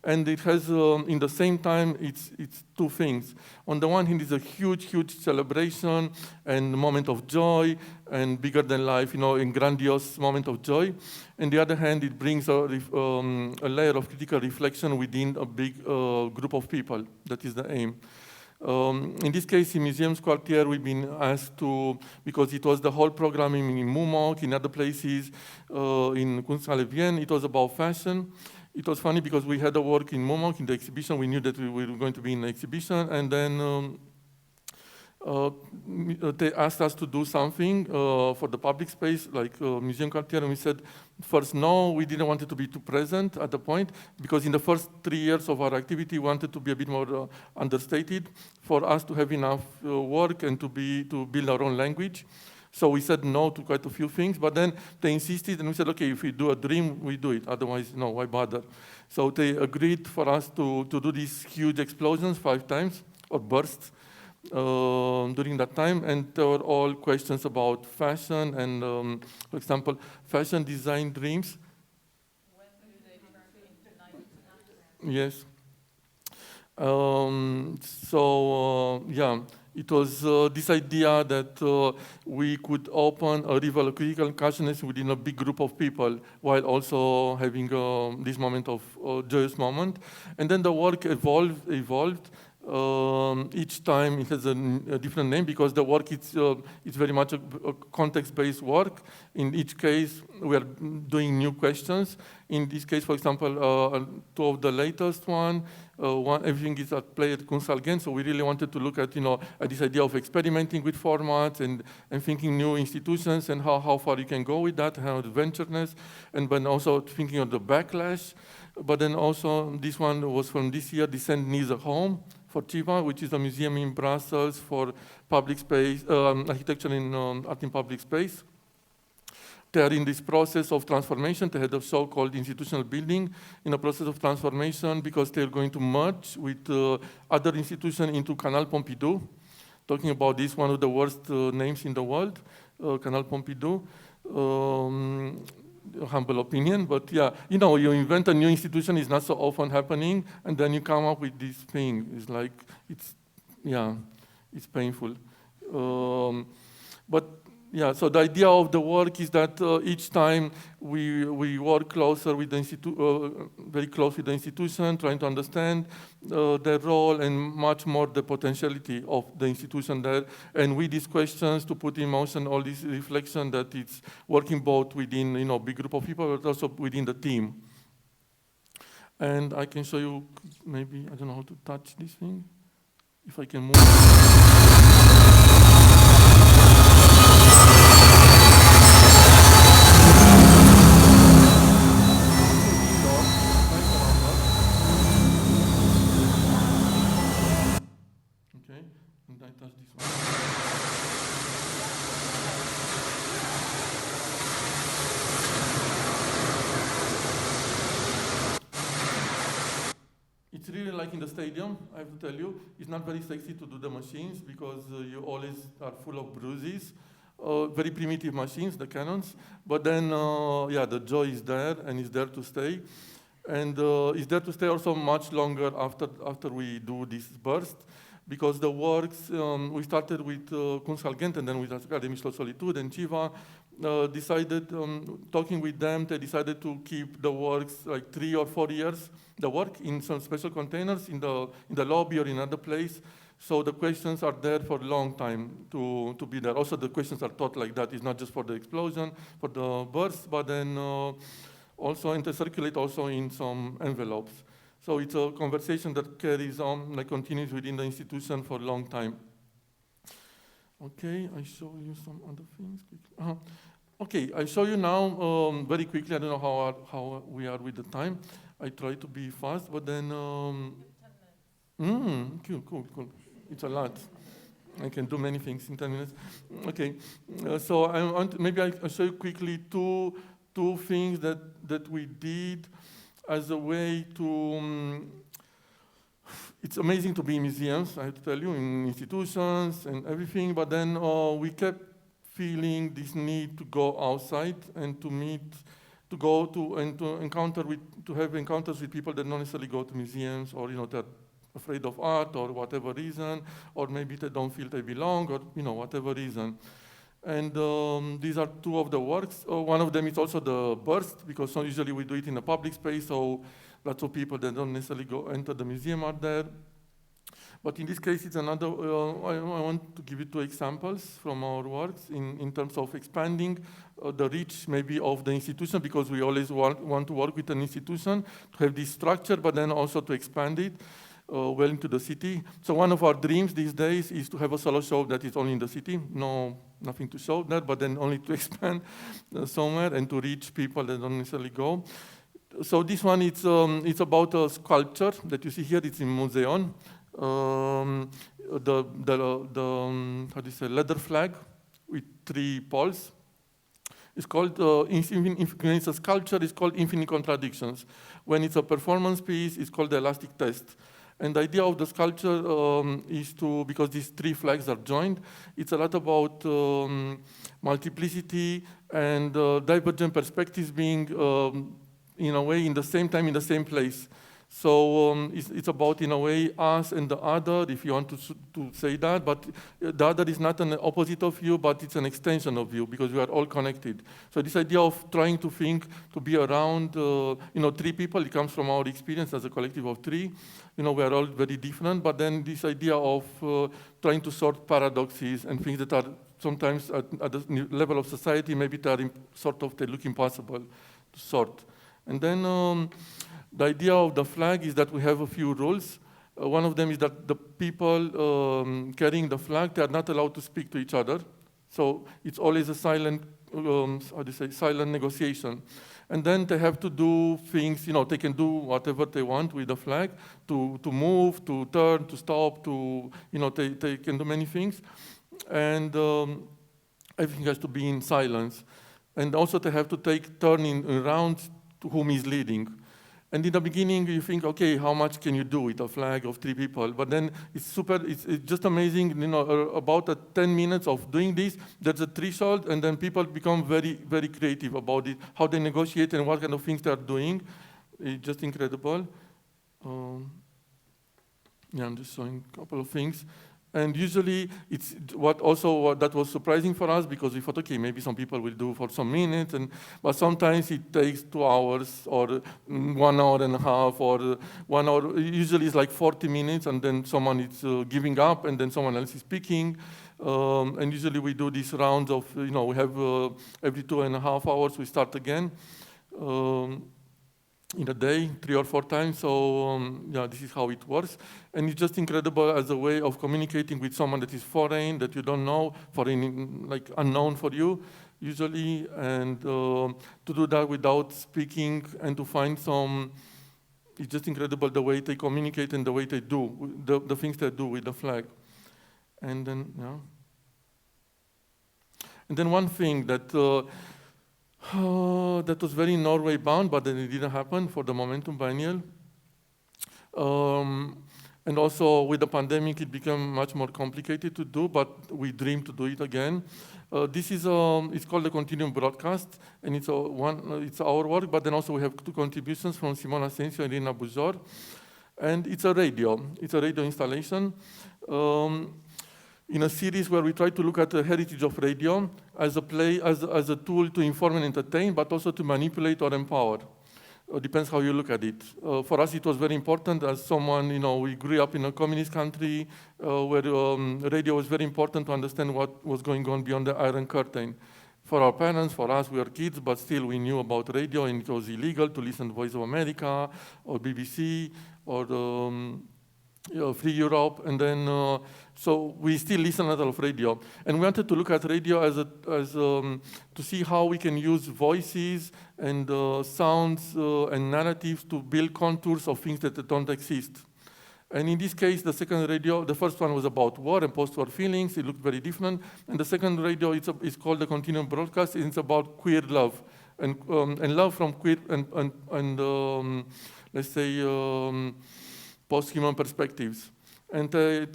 And it has, in the same time, it's two things. On the one hand, it's a huge, huge celebration and moment of joy and bigger than life, and grandiose moment of joy. On the other hand, it brings a layer of critical reflection within a big group of people. That is the aim. In this case, in Museums Quartier, we've been asked to, because it was the whole programming in Mumok, in other places, in Kunsthalle Wien, it was about fashion. It was funny because we had a work in Mumok, in the exhibition. We knew that we were going to be in the exhibition, and then they asked us to do something for the public space, like Museum Quartier, and we said, first, no, we didn't want it to be too present at the point, because in the first 3 years of our activity, we wanted to be a bit more understated, for us to have enough work and to build our own language. So we said no to quite a few things, but then they insisted, and we said, okay, if we do a dream, we do it. Otherwise, no, why bother? So they agreed for us to do these huge explosions 5 times, or bursts, during that time, and there were all questions about fashion and, for example, fashion design dreams. When do they turn into night? Yes. Yeah. It was this idea that we could open a river of critical consciousness within a big group of people, while also having this moment of joyous moment. And then the work evolved. Each time it has a different name, because the work is very much a context-based work. In each case, we are doing new questions. In this case, for example, 2 of the latest one, everything is at play at Kunsthalle, so we really wanted to look at, at this idea of experimenting with formats and thinking new institutions and how far you can go with that, how adventureness, and then also thinking of the backlash. But then also, this one was from this year, Descent Needs a Home, for Chiva, which is a museum in Brussels for public space, architecture and art in public space. They are in this process of transformation. They had a show called Institutional Building, in a process of transformation, because they're going to merge with other institutions into Canal Pompidou. Talking about this, one of the worst names in the world, Canal Pompidou. Humble opinion, but yeah, you invent a new institution, it's not so often happening, and then you come up with this thing. It's like, it's painful. But yeah, so the idea of the work is that each time we work closer with the very close with the institution, trying to understand their role and much more the potentiality of the institution there. And with these questions to put in motion all this reflection that it's working both within big group of people, but also within the team. And I can show you maybe, I don't know how to touch this thing, if I can move. It's really like in the stadium, I have to tell you. It's not very sexy to do the machines because you always are full of bruises. Very primitive machines, the cannons. But then, the joy is there and it's there to stay. And it's there to stay also much longer after we do this burst. Because the works, we started with Kunsthalle and then with Academy Schloss Solitude and Chiva. Decided, talking with them, they decided to keep the works like 3 or 4 years, the work in some special containers in the lobby or in another place. So the questions are there for a long time to be there. Also the questions are taught like that. It's not just for the explosion, for the burst, but then also intercirculate also in some envelopes. So it's a conversation that carries on, like continues within the institution for a long time. Okay, I show you some other things quickly. Okay, I show you now very quickly. I don't know how we are with the time. I try to be fast, but then. Cool. It's a lot. I can do many things in 10 minutes. Okay, so I want maybe I'll show you quickly two things that we did as a way to. It's amazing to be in museums, I have to tell you, in institutions and everything, but then we kept feeling this need to go outside and to meet, to go to, and to have encounters with people that don't necessarily go to museums, or, they're afraid of art or whatever reason, or maybe they don't feel they belong, or, whatever reason. And these are two of the works. One of them is also the burst, because usually we do it in a public space, so lots of people that don't necessarily enter the museum are there. But in this case, it's another, I want to give you two examples from our works in terms of expanding the reach maybe of the institution, because we always want to work with an institution to have this structure, but then also to expand it well into the city. So one of our dreams these days is to have a solo show that is only in the city, nothing to show there, but then only to expand somewhere and to reach people that don't necessarily go. So this one, it's about a sculpture that you see here. It's in museum. The how do you say, leather flag with 3 poles. It's called, when it's a sculpture, it's called Infinite Contradictions. When it's a performance piece, it's called the Elastic Test. And the idea of the sculpture is to, because these 3 flags are joined, it's a lot about multiplicity and divergent perspectives being, in a way, in the same time, in the same place. So it's about, in a way, us and the other, if you want to say that, but the other is not an opposite of you, but it's an extension of you, because we are all connected. So this idea of trying to think, to be around, 3 people, it comes from our experience as a collective of 3. We are all very different, but then this idea of trying to sort paradoxes and things that are sometimes at the level of society, maybe they look impossible to sort. And then the idea of the flag is that we have a few rules. One of them is that the people carrying the flag, they are not allowed to speak to each other. So it's always a silent, silent negotiation. And then they have to do things, they can do whatever they want with the flag, to move, to turn, to stop, they can do many things. And everything has to be in silence. And also they have to take turning around to whom is leading. And in the beginning, you think, okay, how much can you do with a flag of 3 people? But then it's just amazing, about 10 minutes of doing this, there's a threshold, and then people become very, very creative about it, how they negotiate and what kind of things they are doing. It's just incredible. I'm just showing a couple of things. And usually, it's what that was surprising for us, because we thought, okay, maybe some people will do for some minutes, but sometimes it takes 2 hours or 1 hour and a half or 1 hour. Usually it's like 40 minutes, and then someone is giving up, and then someone else is speaking. And usually we do these rounds of, we have every 2.5 hours we start again. In a day, 3 or 4 times, so this is how it works. And it's just incredible as a way of communicating with someone that is foreign, that you don't know, foreign, like unknown for you, usually, and to do that without speaking and to find it's just incredible the way they communicate and the way they do, the things they do with the flag. And then, And then one thing that, that was very Norway bound, but then it didn't happen for the Momentum Biennial. And also with the pandemic, it became much more complicated to do, but we dream to do it again. This is it's called the Continuum Broadcast, and it's our work, but then also we have 2 contributions from Simona Asensio and Irina Bujor. And it's a radio installation. In a series where we try to look at the heritage of radio as a tool to inform and entertain, but also to manipulate or empower. Depends how you look at it. For us, it was very important as someone, we grew up in a communist country where radio was very important to understand what was going on beyond the Iron Curtain. For our parents, for us, we were kids, but still we knew about radio, and it was illegal to listen to Voice of America or BBC or Free Europe, and then so we still listen a lot of radio, and we wanted to look at radio as to see how we can use voices and sounds and narratives to build contours of things that don't exist. And in this case, the second radio, the first one was about war and post-war feelings. It looked very different, and the second radio is called the Continuum Broadcast. It's about queer love and love from queer and let's say. Post-human perspectives. And there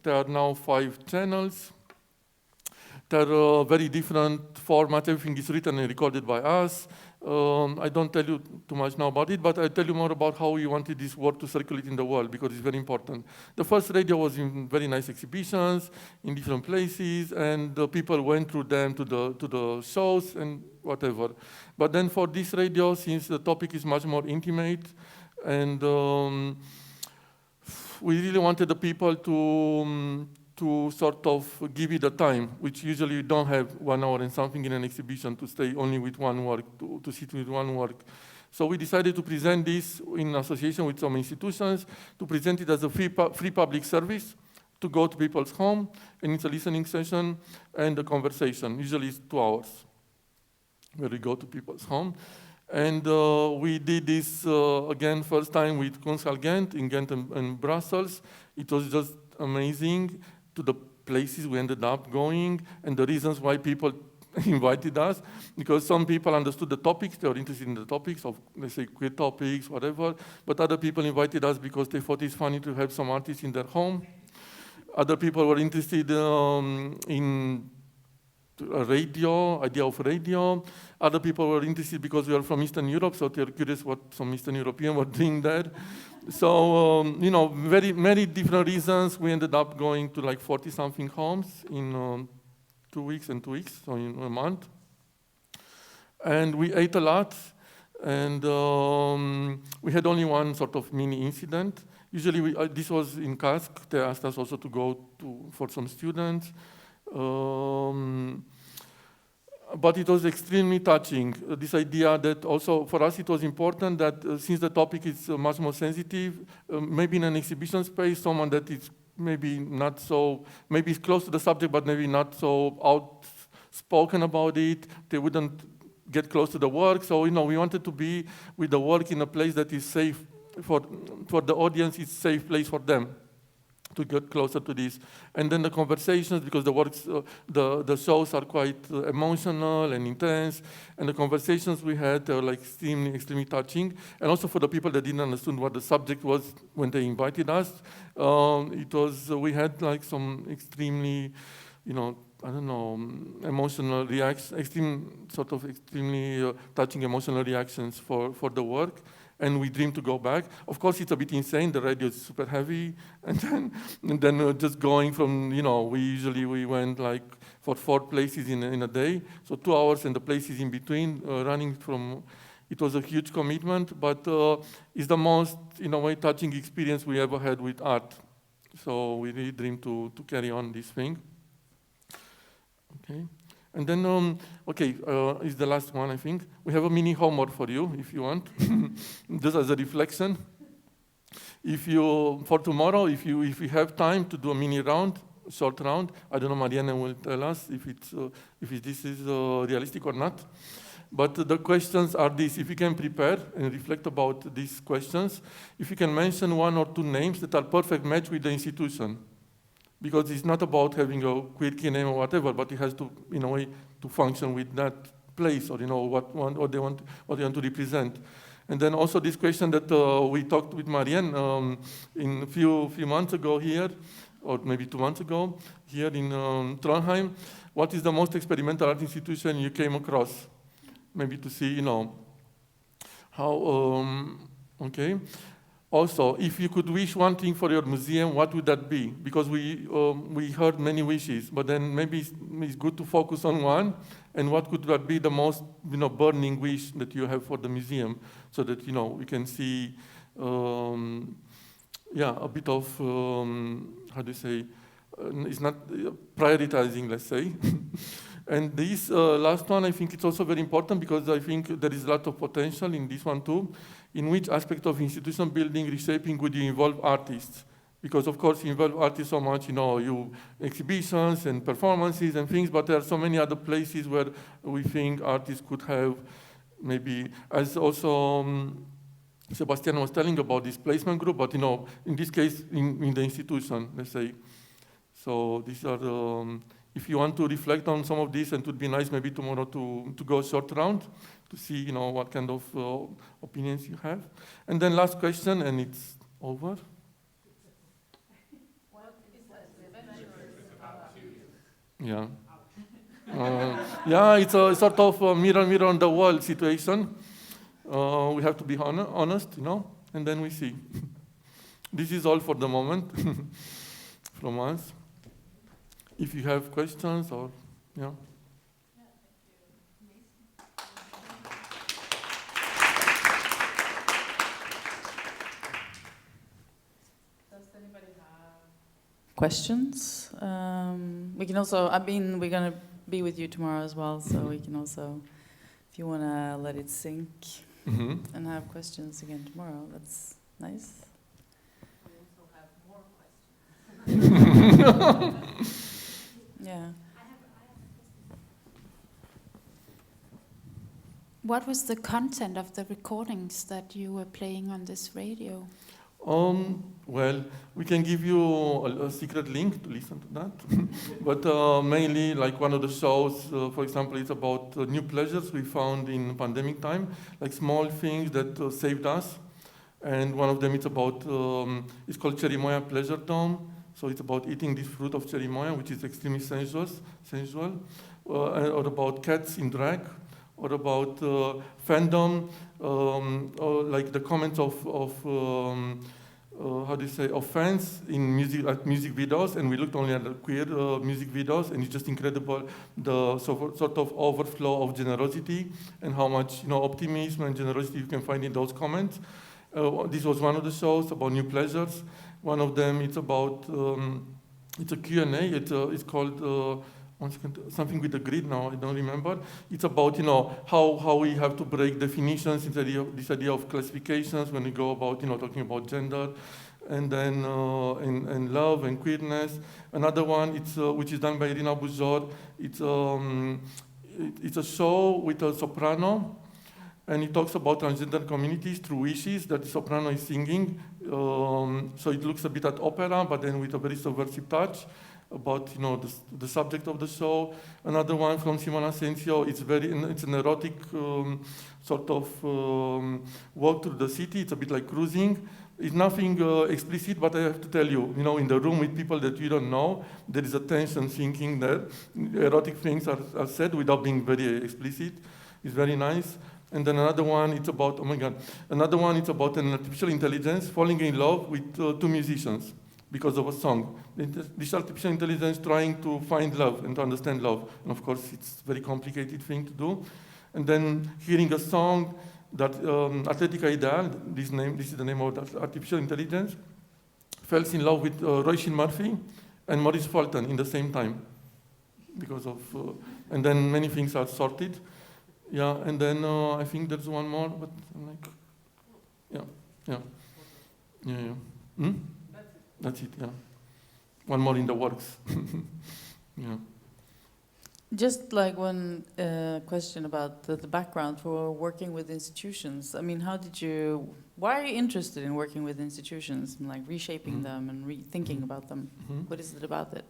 are now 5 channels. They're very different formats. Everything is written and recorded by us. I don't tell you too much now about it, but I'll tell you more about how we wanted this word to circulate in the world, because it's very important. The first radio was in very nice exhibitions in different places, and people went through them to the shows and whatever. But then for this radio, since the topic is much more intimate, and we really wanted the people to sort of give it the time, which usually you don't have 1 hour and something in an exhibition to stay only with one work, to sit with one work. So we decided to present this in association with some institutions, to present it as a free public service, to go to people's home, and it's a listening session and a conversation. Usually it's 2 hours, where we go to people's home. And we did this again first time with Kunsthalle Ghent in Ghent and Brussels. It was just amazing to the places we ended up going and the reasons why people invited us, because some people understood the topics, they were interested in the topics of, let's say, queer topics, whatever, but other people invited us because they thought it's funny to have some artists in their home. Other people were interested in idea of radio. Other people were interested because we are from Eastern Europe, so they were curious what some Eastern Europeans were doing there. So, many different reasons. We ended up going to like 40-something homes in 2 weeks and 2 weeks, so in a month. And we ate a lot, and we had only one sort of mini incident. Usually, this was in Kask. They asked us also to go for some students. But it was extremely touching, this idea that also for us it was important that since the topic is much more sensitive, maybe in an exhibition space, someone that is maybe not so, maybe is close to the subject but maybe not so outspoken about it, they wouldn't get close to the work. So, we wanted to be with the work in a place that is safe for the audience, it's a safe place for them to get closer to this. And then the conversations, because the works, the shows are quite emotional and intense, and the conversations we had were like extremely touching. And also for the people that didn't understand what the subject was when they invited us, we had like some extremely, emotional reactions, extremely touching emotional reactions for the work. And we dream to go back. Of course, it's a bit insane. The radio is super heavy, and then just going from, we went like for 4 places in a day, so 2 hours and the places in between, running from. It was a huge commitment, but it's the most, in a way, touching experience we ever had with art. So we really dream to carry on this thing. Okay. And then, is the last one, I think. We have a mini homework for you, if you want, just as a reflection. For tomorrow, if you have time to do a mini round, short round, I don't know, Marianne will tell us if this is realistic or not. But the questions are this: if you can prepare and reflect about these questions, if you can mention 1 or 2 names that are perfect match with the institution. Because it's not about having a quirky name or whatever, but it has to, in a way, to function with that place, or what they want to represent. And then also this question that we talked with Marianne in a few months ago here, or maybe 2 months ago, here in Trondheim. What is the most experimental art institution you came across? Maybe to see, how. Okay. Also, if you could wish one thing for your museum, what would that be? Because we heard many wishes, but then maybe it's good to focus on one. And what could that be the most, burning wish that you have for the museum, so that we can see, a bit of how do you say? It's not prioritizing, let's say. And this last one, I think it's also very important because I think there is a lot of potential in this one too. In which aspect of institution building, reshaping would you involve artists? Because of course you involve artists so much, you exhibitions and performances and things, but there are so many other places where we think artists could have maybe, as also Sebastian was telling about this placement group, but in this case in the institution, let's say. So these are the, if you want to reflect on some of this, and it would be nice maybe tomorrow to go a short round to see what kind of opinions you have. And then last question, and it's over. Yeah. Yeah, it's a sort of a mirror on the wall situation. We have to be honest, and then we see. This is all for the moment from us. If you have questions or, yeah. Questions? We can also, we're going to be with you tomorrow as well, so we can also, if you want to let it sink and have questions again tomorrow, that's nice. We also have more questions. Yeah. What was the content of the recordings that you were playing on this radio? Well, we can give you a secret link to listen to that. But mainly, like one of the shows, for example, it's about new pleasures we found in pandemic time, like small things that saved us. And one of them is about, it's called Cherimoya Pleasure Dome. So it's about eating this fruit of cherimoya, which is extremely sensual. Or about cats in drag. Or about fandom, or like the comments of how do you say, of fans in music videos, and we looked only at the queer music videos, and it's just incredible the sort of overflow of generosity and how much optimism and generosity you can find in those comments. This was one of the shows about new pleasures. One of them, it's about it's a Q&A. It's called. Something with the grid now, I don't remember. It's about how we have to break definitions, this idea of classifications when we go about talking about gender, and then and love and queerness. Another one, which is done by Irina Bujor. It's a show with a soprano, and it talks about transgender communities through wishes that the soprano is singing. So it looks a bit at opera, but then with a very subversive touch about the subject of the show. Another one from Simona Asensio, it's an erotic sort of walk through the city. It's a bit like cruising. It's nothing explicit, but I have to tell you, in the room with people that you don't know, there is a tension thinking that erotic things are said without being very explicit. It's very nice. And then another one, it's about, another one, it's about an artificial intelligence falling in love with two musicians because of a song. This artificial intelligence trying to find love and to understand love. And of course, it's a very complicated thing to do. And then hearing a song that Atletica Ideal, this is the name of that artificial intelligence, fell in love with Roisin Murphy and Maurice Fulton in the same time. Because of, and then many things are sorted. Yeah, and then I think there's one more, but I'm like, yeah. That's it, yeah. One more in the works. Yeah. Just like one question about the background for working with institutions. Why are you interested in working with institutions and like reshaping them and rethinking about them? What is it about it?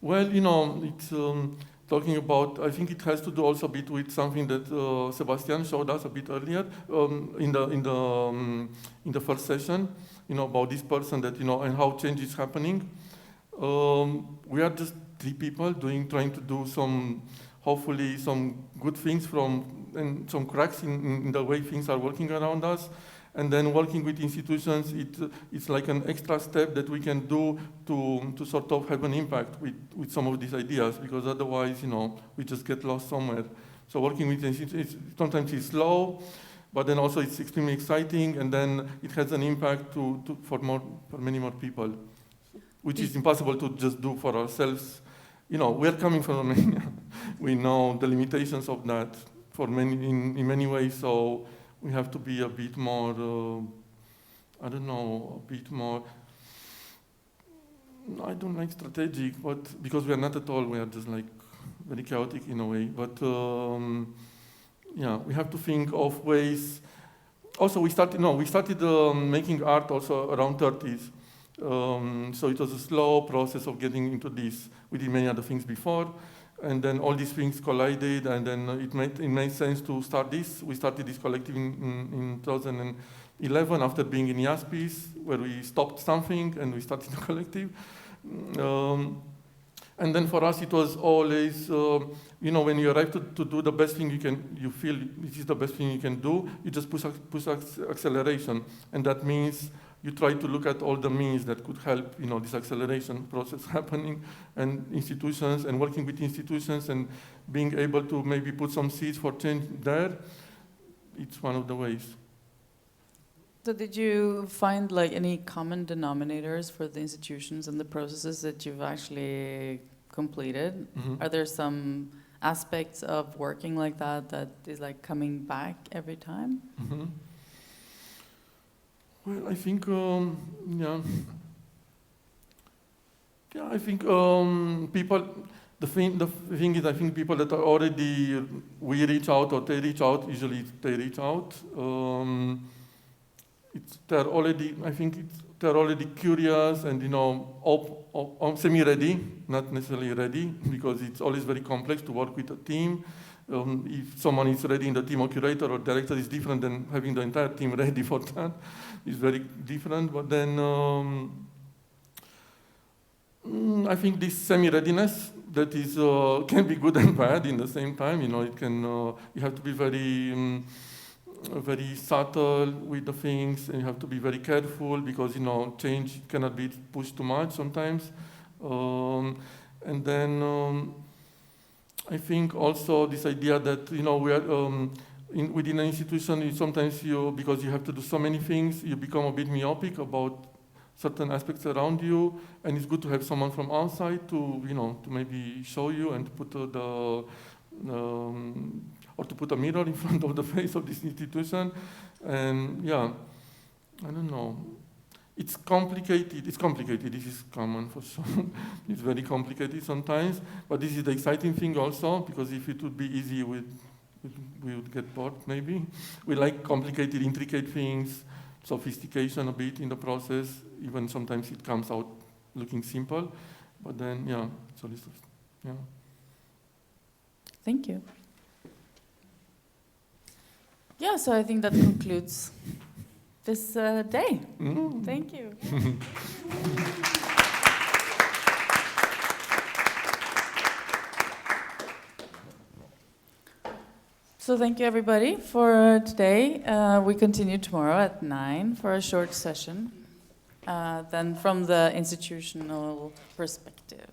Well, it's talking about, I think it has to do also a bit with something that Sebastian showed us a bit earlier in the first session, about this person that, and how change is happening. We are just three people trying to do hopefully some good things and some cracks in the way things are working around us. And then working with institutions, it's like an extra step that we can do to sort of have an impact with some of these ideas, because otherwise, we just get lost somewhere. So working with institutions, sometimes it's slow, but then also it's extremely exciting, and then it has an impact for many more people, which is impossible to just do for ourselves. We're coming from Romania. We know the limitations of that in many ways, so we have to be a bit more, I don't like strategic, but because we are not at all, we are just like very chaotic in a way. But yeah, we have to think of ways. Also, we started making art also around 30s. So it was a slow process of getting into this. We did many other things before, and then all these things collided, and then it made sense to start this. We started this collective in 2011 after being in Jaspis, where we stopped something and we started the collective. And then for us, it was always, when you arrive to do the best thing you feel this is the best thing you can do, you just push acceleration. And that means you try to look at all the means that could help, this acceleration process happening, and institutions, and working with institutions, and being able to maybe put some seeds for change there. It's one of the ways. So did you find like any common denominators for the institutions and the processes that you've actually completed? Mm-hmm. Are there some aspects of working like that is like coming back every time? Mm-hmm. Well, I think, I think people, the thing is, I think people that are already, we reach out or they reach out, usually they reach out. They're already curious and, semi-ready, not necessarily ready, because it's always very complex to work with a team. If someone is ready in the team, or curator or director, is different than having the entire team ready for that. It's very different. But then I think this semi-readiness that is can be good and bad in the same time. It can. You have to be very. Very subtle with the things, and you have to be very careful because change cannot be pushed too much sometimes. And then I think also this idea that we are within an institution, sometimes because you have to do so many things, you become a bit myopic about certain aspects around you, and it's good to have someone from outside to to maybe show you and put or to put a mirror in front of the face of this institution. And yeah, I don't know. It's complicated. This is common for sure. It's very complicated sometimes, but this is the exciting thing also, because if it would be easy, we would get bored maybe. We like complicated, intricate things, sophistication a bit in the process, even sometimes it comes out looking simple, but then, yeah, so this is, yeah. Thank you. Yeah, so I think that concludes this day. Mm. Thank you. So thank you everybody for today. We continue tomorrow at 9 for a short session. Then from the institutional perspective.